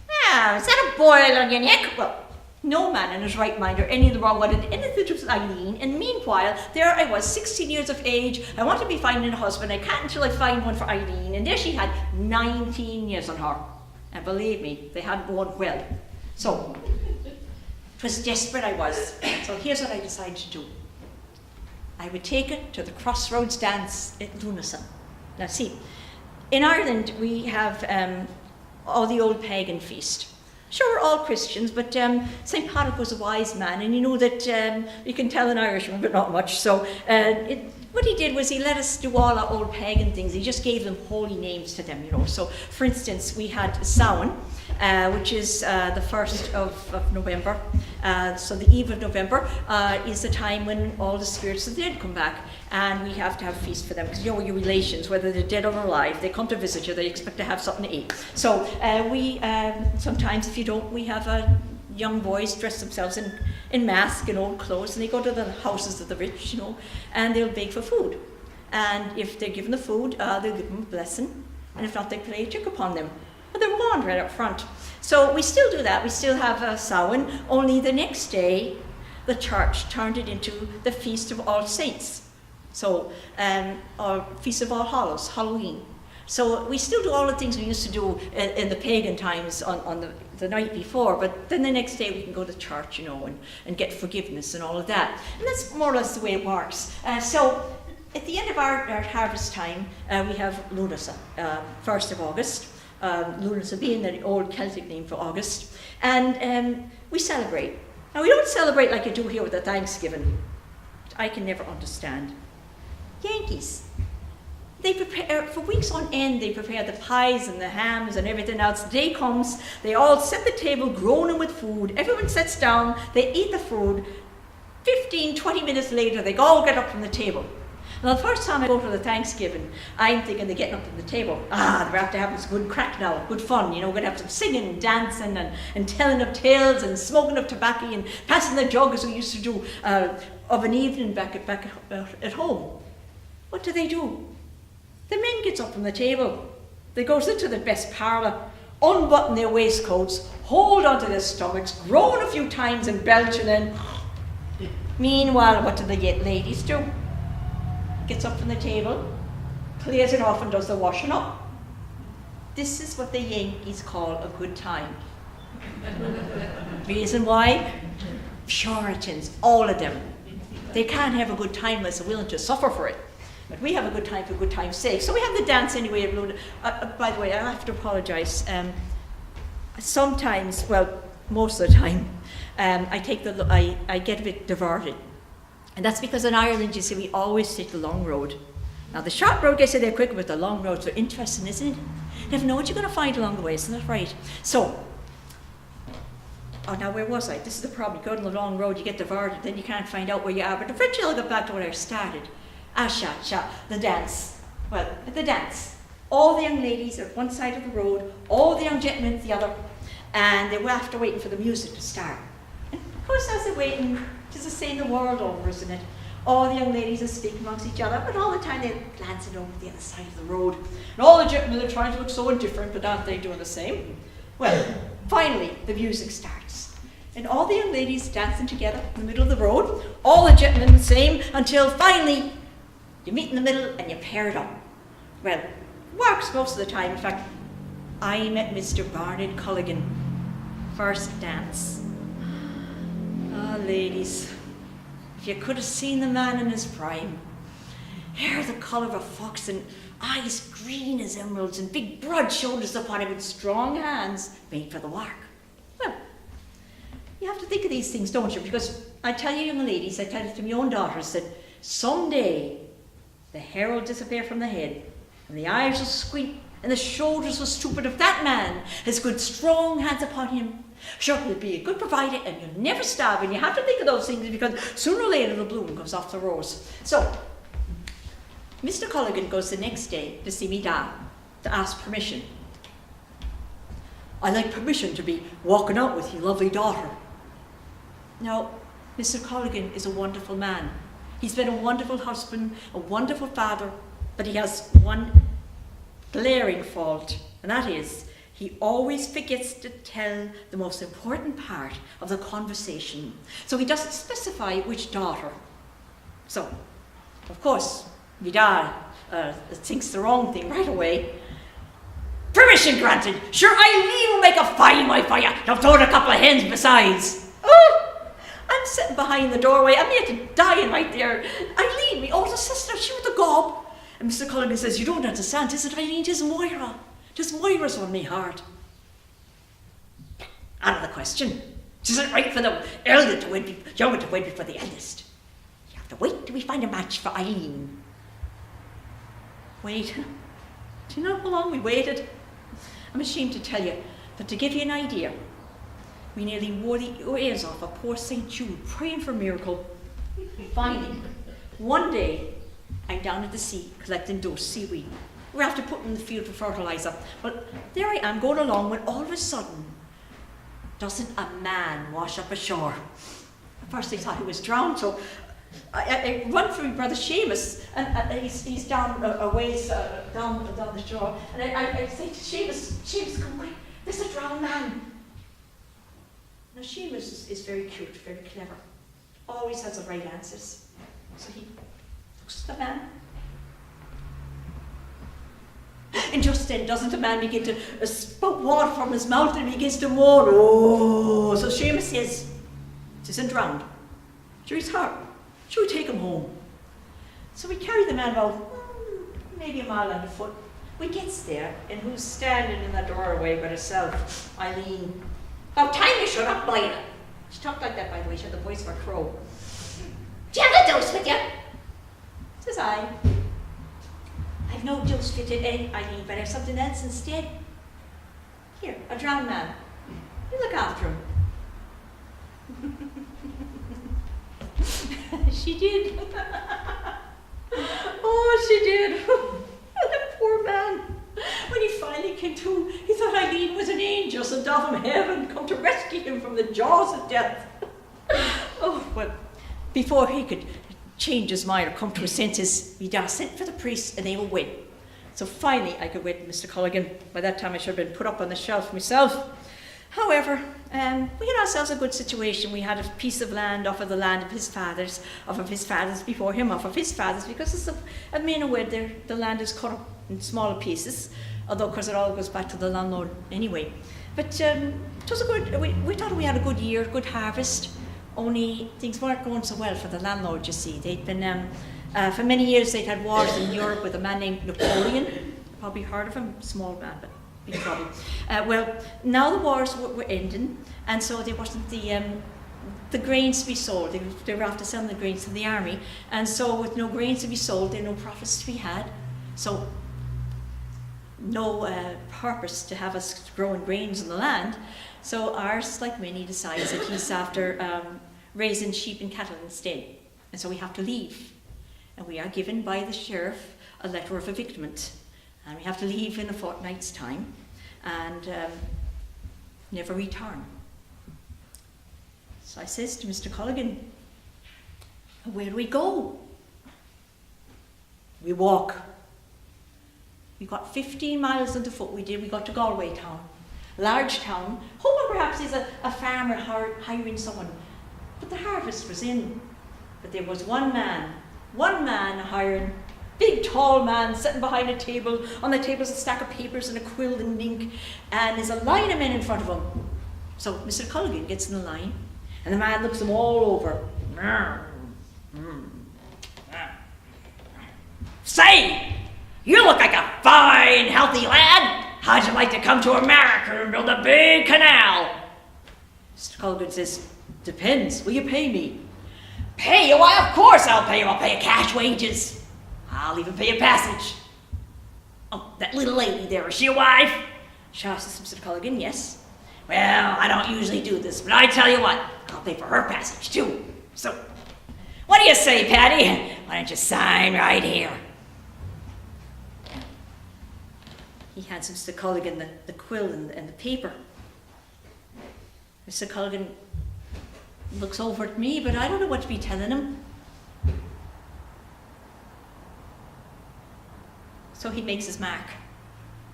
Ah, is that a boil on your neck? Well, no man in his right mind or any of the wrong wanted anything to do with Eileen. And meanwhile, there I was, 16 years of age. I want to be finding a husband. I can't until I find one for Eileen. And there she had 19 years on her. And believe me, they hadn't gone well. So, it was desperate I was. So here's what I decided to do. I would take it to the Crossroads dance at Lunasa. Now see, in Ireland we have all the old pagan feast. Sure, we're all Christians, but St. Patrick was a wise man, and you know that you can tell an Irishman, but not much. So what he did was he let us do all our old pagan things. He just gave them holy names to them, you know. So, for instance, we had Samhain, which is the 1st of November. So the eve of November is the time when all the spirits of the dead come back, and we have to have a feast for them, because you know your relations, whether they're dead or alive, they come to visit you, they expect to have something to eat. So we sometimes, if you don't, we have a young boys dress themselves in masks and old clothes, and they go to the houses of the rich, and they'll beg for food. And if they're given the food, they'll give them a blessing, and if not, they play a trick upon them. But they're warned right up front. So we still do that. We still have a Samhain, only the next day, the church turned it into the Feast of All Saints. So, or Feast of All Hallows, Halloween. So we still do all the things we used to do in the pagan times on the night before, but then the next day we can go to church, and get forgiveness and all of that. And that's more or less the way it works. So at the end of our harvest time, we have Lunasa, 1st of August. Lunasa being the old Celtic name for August. And we celebrate. Now we don't celebrate like you do here with the Thanksgiving. I can never understand. Yankees. They prepare, for weeks on end, they prepare the pies and the hams and everything else. The day comes, they all set the table, groaning with food. Everyone sits down, they eat the food. 15, 20 minutes later, they all get up from the table. Now, the first time I go to the Thanksgiving, I'm thinking they're getting up from the table. They're after having this good crack now, good fun. We're going to have some singing and dancing and telling of tales and smoking of tobacco and passing the jug as we used to do of an evening back at home. What do? The men gets up from the table. They goes into the best parlour, unbutton their waistcoats, hold onto their stomachs, groan a few times and belch, and then... Meanwhile, what do the ladies do? Gets up from the table, clears it off and does the washing up. This is what the Yankees call a good time. Reason why? Charlatans, all of them. They can't have a good time unless they're willing to suffer for it. But we have a good time for good time's sake. So we have the dance anyway. By the way, I have to apologise. Sometimes, well, most of the time, I get a bit diverted. And that's because in Ireland, you see, we always take the long road. Now, the short road gets you there quicker, but the long roads are interesting, isn't it? You never know what you're going to find along the way, isn't that right? So, now where was I? This is the problem. You go on the long road, you get diverted, then you can't find out where you are. But eventually I'll get back to where I started. The dance. Well, at the dance, all the young ladies are at one side of the road, all the young gentlemen at the other, and they were after waiting for the music to start. And of course, as they're waiting, it's the same the world over, isn't it? All the young ladies are speaking amongst each other, but all the time they're glancing over the other side of the road. And all the gentlemen are trying to look so indifferent, but aren't they doing the same? Well, finally, the music starts. And all the young ladies dancing together in the middle of the road, all the gentlemen the same, until finally you meet in the middle and you pair it up. Well, it works most of the time. In fact, I met Mr. Barnard Culligan. First dance. Ladies, if you could have seen the man in his prime. Hair the colour of a fox and eyes green as emeralds and big broad shoulders upon him and strong hands made for the work. Well, you have to think of these things, don't you? Because I tell you, young ladies, I tell it to my own daughters, that someday the hair will disappear from the head and the eyes will squint and the shoulders will stoop. But if that man has good strong hands upon him, sure, he'll be a good provider and you'll never starve. And you have to think of those things because sooner or later the bloom comes off the rose. So, Mr. Culligan goes the next day to see me down to ask permission. I'd like permission to be walking out with your lovely daughter. Now, Mr. Culligan is a wonderful man. He's been a wonderful husband, a wonderful father, but he has one glaring fault, and that is he always forgets to tell the most important part of the conversation. So he doesn't specify which daughter. So, of course, my dad thinks the wrong thing right away. Permission granted. Sure, Eileen will make a fine wife for you. You'll throw in a couple of hens besides. Oh, I'm sitting behind the doorway. I'm near to dying right there. Eileen, my older sister, she was the gob. And Mr. Culligan says, you don't understand. Tis it, Eileen, tis Moira. Tis Moira's on me heart. Out of the question. Tis it right for the elder to wed, younger to wed before the eldest. You have to wait till we find a match for Eileen. Wait. Do you know how long we waited? I'm ashamed to tell you, but to give you an idea, we nearly wore the ears off of poor St. Jude, praying for a miracle. Finally, one day, I'm down at the sea collecting those seaweed. We're after putting in the field for fertilizer. But there I am going along when all of a sudden, doesn't a man wash up ashore. At first they thought he was drowned, so I run for my brother Seamus, and he's down a ways down the shore, and I say to Seamus, come quick, there's a drowned man. Now Seamus is very cute, very clever, always has the right answers. So he looks at the man, and just then doesn't the man begin to spout water from his mouth and begins to moan. Oh, so Seamus says, isn't drowned. Sure, he's hurt. Should we take him home? So we carry the man about maybe a mile on foot. We gets there, and who's standing in the doorway but herself? Eileen. About time you shut up, Lila. She talked like that, by the way. She had the voice of a crow. Do you have a dose with you? Says I. I've no dose with you, Eileen, but I have something else instead. Here, a drowned man. You look after him. She did. Oh, she did. The poor man. When he finally came to, he thought Eileen was an angel sent down from heaven, come to rescue him from the jaws of death. Oh, well, before he could change his mind or come to his senses, we sent for the priest and they will win. So finally I could wed Mr. Culligan. By that time I should have been put up on the shelf myself. However, we had ourselves a good situation. We had a piece of land off of the land of his fathers, off of his fathers before him, off of his fathers, because it's a main wed there, the land is cut up in smaller pieces, although of course it all goes back to the landlord anyway. But it was a good, we thought we had a good year, good harvest, only things weren't going so well for the landlord, you see. They'd been, for many years they'd had wars in Europe with a man named Napoleon. Probably heard of him, small man, but big trouble. Well, now the wars were ending, and so there wasn't the grains to be sold. They were after selling the grains to the army, and so with no grains to be sold, there were no profits to be had. So no purpose to have us growing grains in the land. So ours, like many, decides that he's after raising sheep and cattle instead, and so we have to leave. And we are given by the sheriff a letter of evictment. And we have to leave in a fortnight's time and never return. So I says to Mr. Culligan, where do we go? We walk. We got 15 miles on the foot we did. We got to Galway town, large town, hoping perhaps there's a farmer hiring someone. But the harvest was in. But there was one man hiring. Big tall man sitting behind a table. On the table is a stack of papers and a quill and ink, and there's a line of men in front of him. So Mr. Culligan gets in the line, and the man looks them all over. Say, you look like a fine, healthy lad. How'd you like to come to America and build a big canal? Mr. Culligan says, depends. Will you pay me? Pay you? Why, of course I'll pay you. I'll pay you cash wages. I'll even pay a passage. Oh, that little lady there, is she a wife? Shaw says, Mr. Culligan, yes. Well, I don't usually do this, but I tell you what, I'll pay for her passage too. So, what do you say, Patty? Why don't you sign right here? He hands Mr. Culligan the quill and the paper. Mr. Culligan looks over at me, but I don't know what to be telling him. So he makes his mark,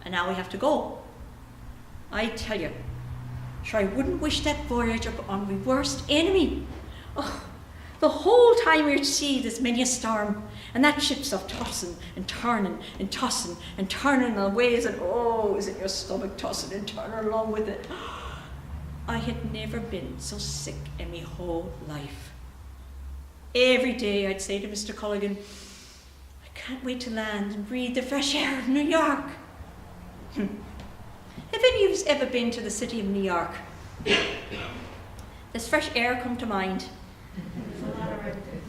and now we have to go. I tell you, sure I wouldn't wish that voyage on my worst enemy. Oh, the whole time we're at sea, there's many a storm, and that ship's off tossing and turning and tossing and turning on waves, and oh, isn't your stomach tossing and turning along with it? I had never been so sick in my whole life. Every day I'd say to Mr. Culligan, can't wait to land and breathe the fresh air of New York. Have any of you ever been to the city of New York? Does fresh air come to mind?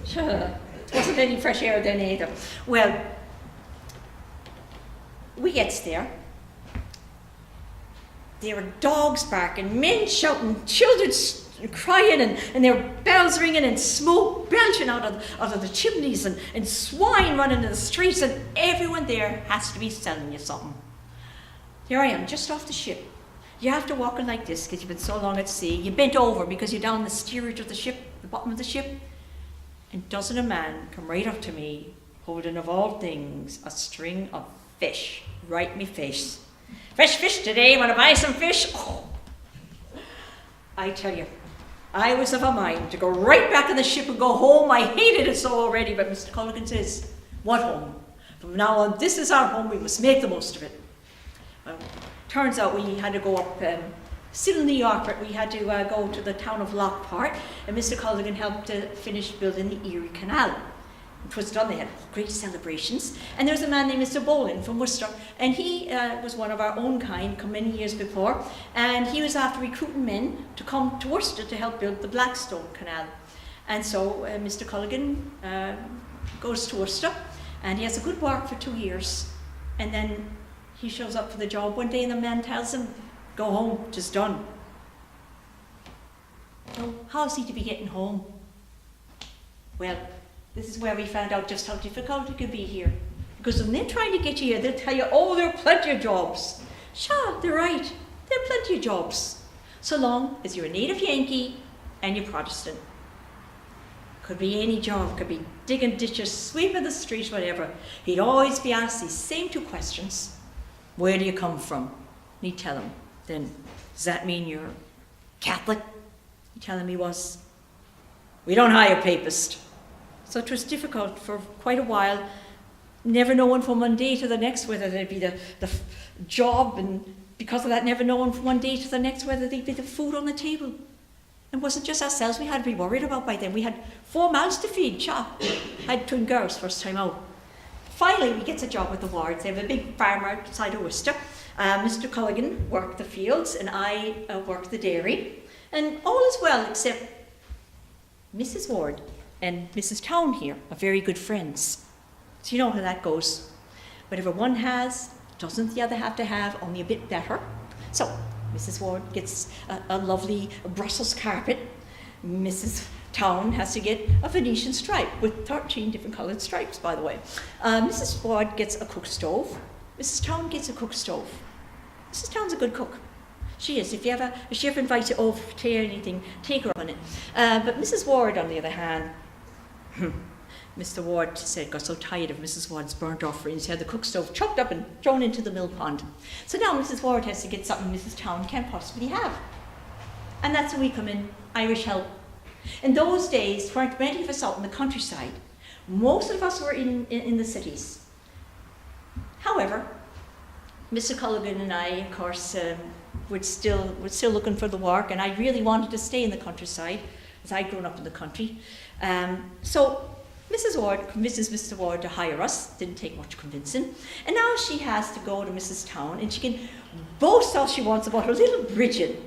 Sure, there wasn't any fresh air then either. Well, we gets there. There were dogs barking, men shouting, children crying, and there were bells ringing and smoke belching out of the chimneys and swine running in the streets, and everyone there has to be selling you something. Here I am, just off the ship. you're after walking like this because you've been so long at sea. You bent over because you're down the steerage of the ship, the bottom of the ship. And doesn't a man come right up to me, holding of all things a string of fish, right in me face. Fresh fish today, want to buy some fish? Oh. I tell you, I was of a mind to go right back in the ship and go home. I hated it so already, but Mr. Culligan says, what home? From now on, this is our home, we must make the most of it. Well, turns out we had to go up, still in New York, but we had to go to the town of Lockport, and Mr. Culligan helped to finish building the Erie Canal. It was done, they had great celebrations, and there was a man named Mr. Bolin from Worcester, and he was one of our own kind, come many years before, and he was after recruiting men to come to Worcester to help build the Blackstone Canal. And so Mr. Culligan goes to Worcester, and he has a good work for 2 years, and then he shows up for the job one day, and the man tells him, go home, just done. So how's he to be getting home? Well, this is where we found out just how difficult it could be here. Because when they're trying to get you here, they'll tell you, oh, there are plenty of jobs. Sure, they're right. There are plenty of jobs. So long as you're a native Yankee and you're Protestant. Could be any job, could be digging ditches, sweeping the street, whatever. He'd always be asked these same 2 questions. Where do you come from? And he'd tell him. Then, does that mean you're Catholic? He'd tell him he was. We don't hire papists. So it was difficult for quite a while, never knowing from one day to the next whether there'd be the job, and because of that, never knowing from one day to the next whether there'd be the food on the table. It wasn't just ourselves we had to be worried about by then. We had 4 mouths to feed, I had twin girls first time out. Finally, we get a job with the Wards. They have a big farm outside of Worcester. Mr. Culligan worked the fields, and I worked the dairy. And all is well, except Mrs. Ward and Mrs. Town here are very good friends. So you know how that goes. Whatever one has, doesn't the other have to have, only a bit better. So Mrs. Ward gets a lovely Brussels carpet. Mrs. Town has to get a Venetian stripe with 13 different coloured stripes, by the way. Mrs. Ward gets a cook stove. Mrs. Town gets a cook stove. Mrs. Town's a good cook. She is. If she ever invites you over to anything, take her on it. But Mrs. Ward, on the other hand, Mr. Ward said got so tired of Mrs. Ward's burnt offerings, he had the cook stove chopped up and thrown into the mill pond. So now Mrs. Ward has to get something Mrs. Town can't possibly have. And that's when we come in, Irish help. In those days, there weren't many of us out in the countryside. Most of us were in the cities. However, Mr. Culligan and I, of course, were still looking for the work, and I really wanted to stay in the countryside, as I'd grown up in the country. So Mrs. Ward convinces Mr. Ward to hire us. Didn't take much convincing. And now she has to go to Mrs. Town, and she can boast all she wants about her little Bridget.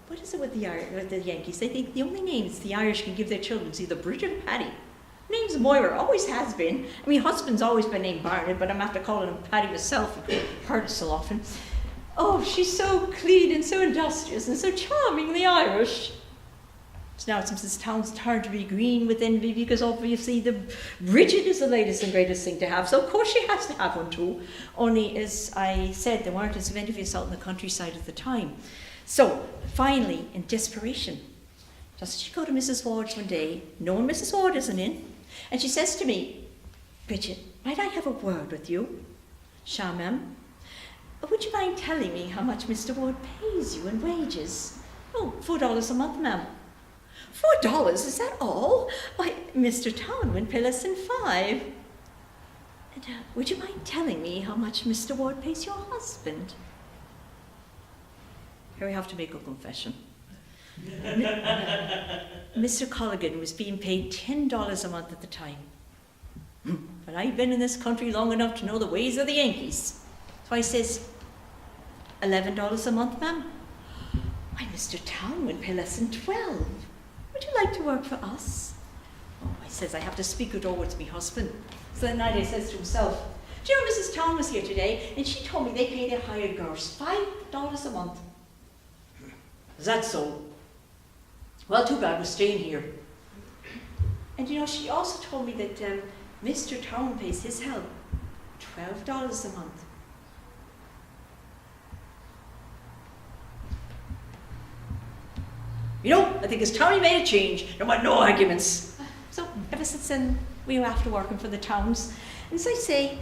What is it with the Yankees? They think the only names the Irish can give their children is either Bridget or Paddy. Her name's Moira, always has been. I mean, husband's always been named Barnett, but I'm after calling him Paddy myself. I've heard it so often. Oh, she's so clean and so industrious and so charmingly Irish. So now it's Mrs. Town's turn to be green with envy, because obviously the Bridget is the latest and greatest thing to have. So of course she has to have one too. Only, as I said, there weren't as many of us out in the countryside at the time. So finally, in desperation, doesn't she go to Mrs. Ward's one day, knowing Mrs. Ward isn't in, and she says to me, Bridget, might I have a word with you? Sure, ma'am. Would you mind telling me how much Mr. Ward pays you in wages? Oh, $4 a month, ma'am. $4, is that all? Why, Mr. Town wouldn't pay less than $5. And would you mind telling me how much Mr. Ward pays your husband? Here we have to make a confession. Mr. Culligan was being paid $10 a month at the time. But I've been in this country long enough to know the ways of the Yankees. So I says, $11 a month, ma'am? Why, Mr. Town would pay less than $12. Would you like to work for us? Oh, I says, I have to speak it over to my husband. So that night he says to himself, do you know Mrs. Town was here today, and she told me they pay their hired girls $5 a month. Is that so? Well, too bad we're staying here. And you know, she also told me that Mr. Town pays his help $12 a month. You know, I think it's time we made a change. There were no arguments. So ever since then, we were after working for the towns. And as I say,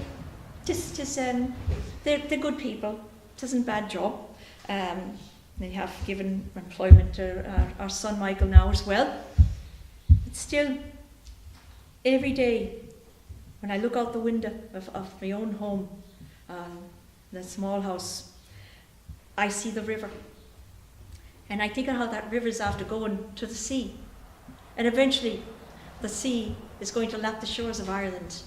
they're good people. It isn't a bad job. They have given employment to our son Michael now as well. But still, every day, when I look out the window of my own home, that small house, I see the river. And I think of how that river's after going to the sea. And eventually, the sea is going to lap the shores of Ireland.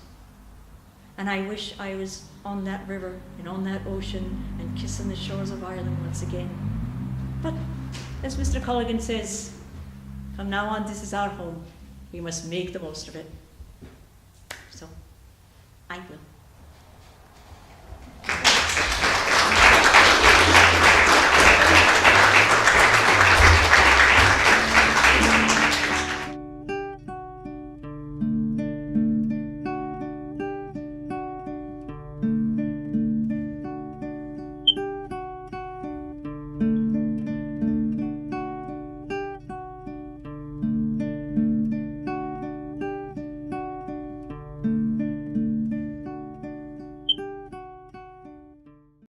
And I wish I was on that river and on that ocean and kissing the shores of Ireland once again. But as Mr. Culligan says, from now on, this is our home. We must make the most of it. So, I will.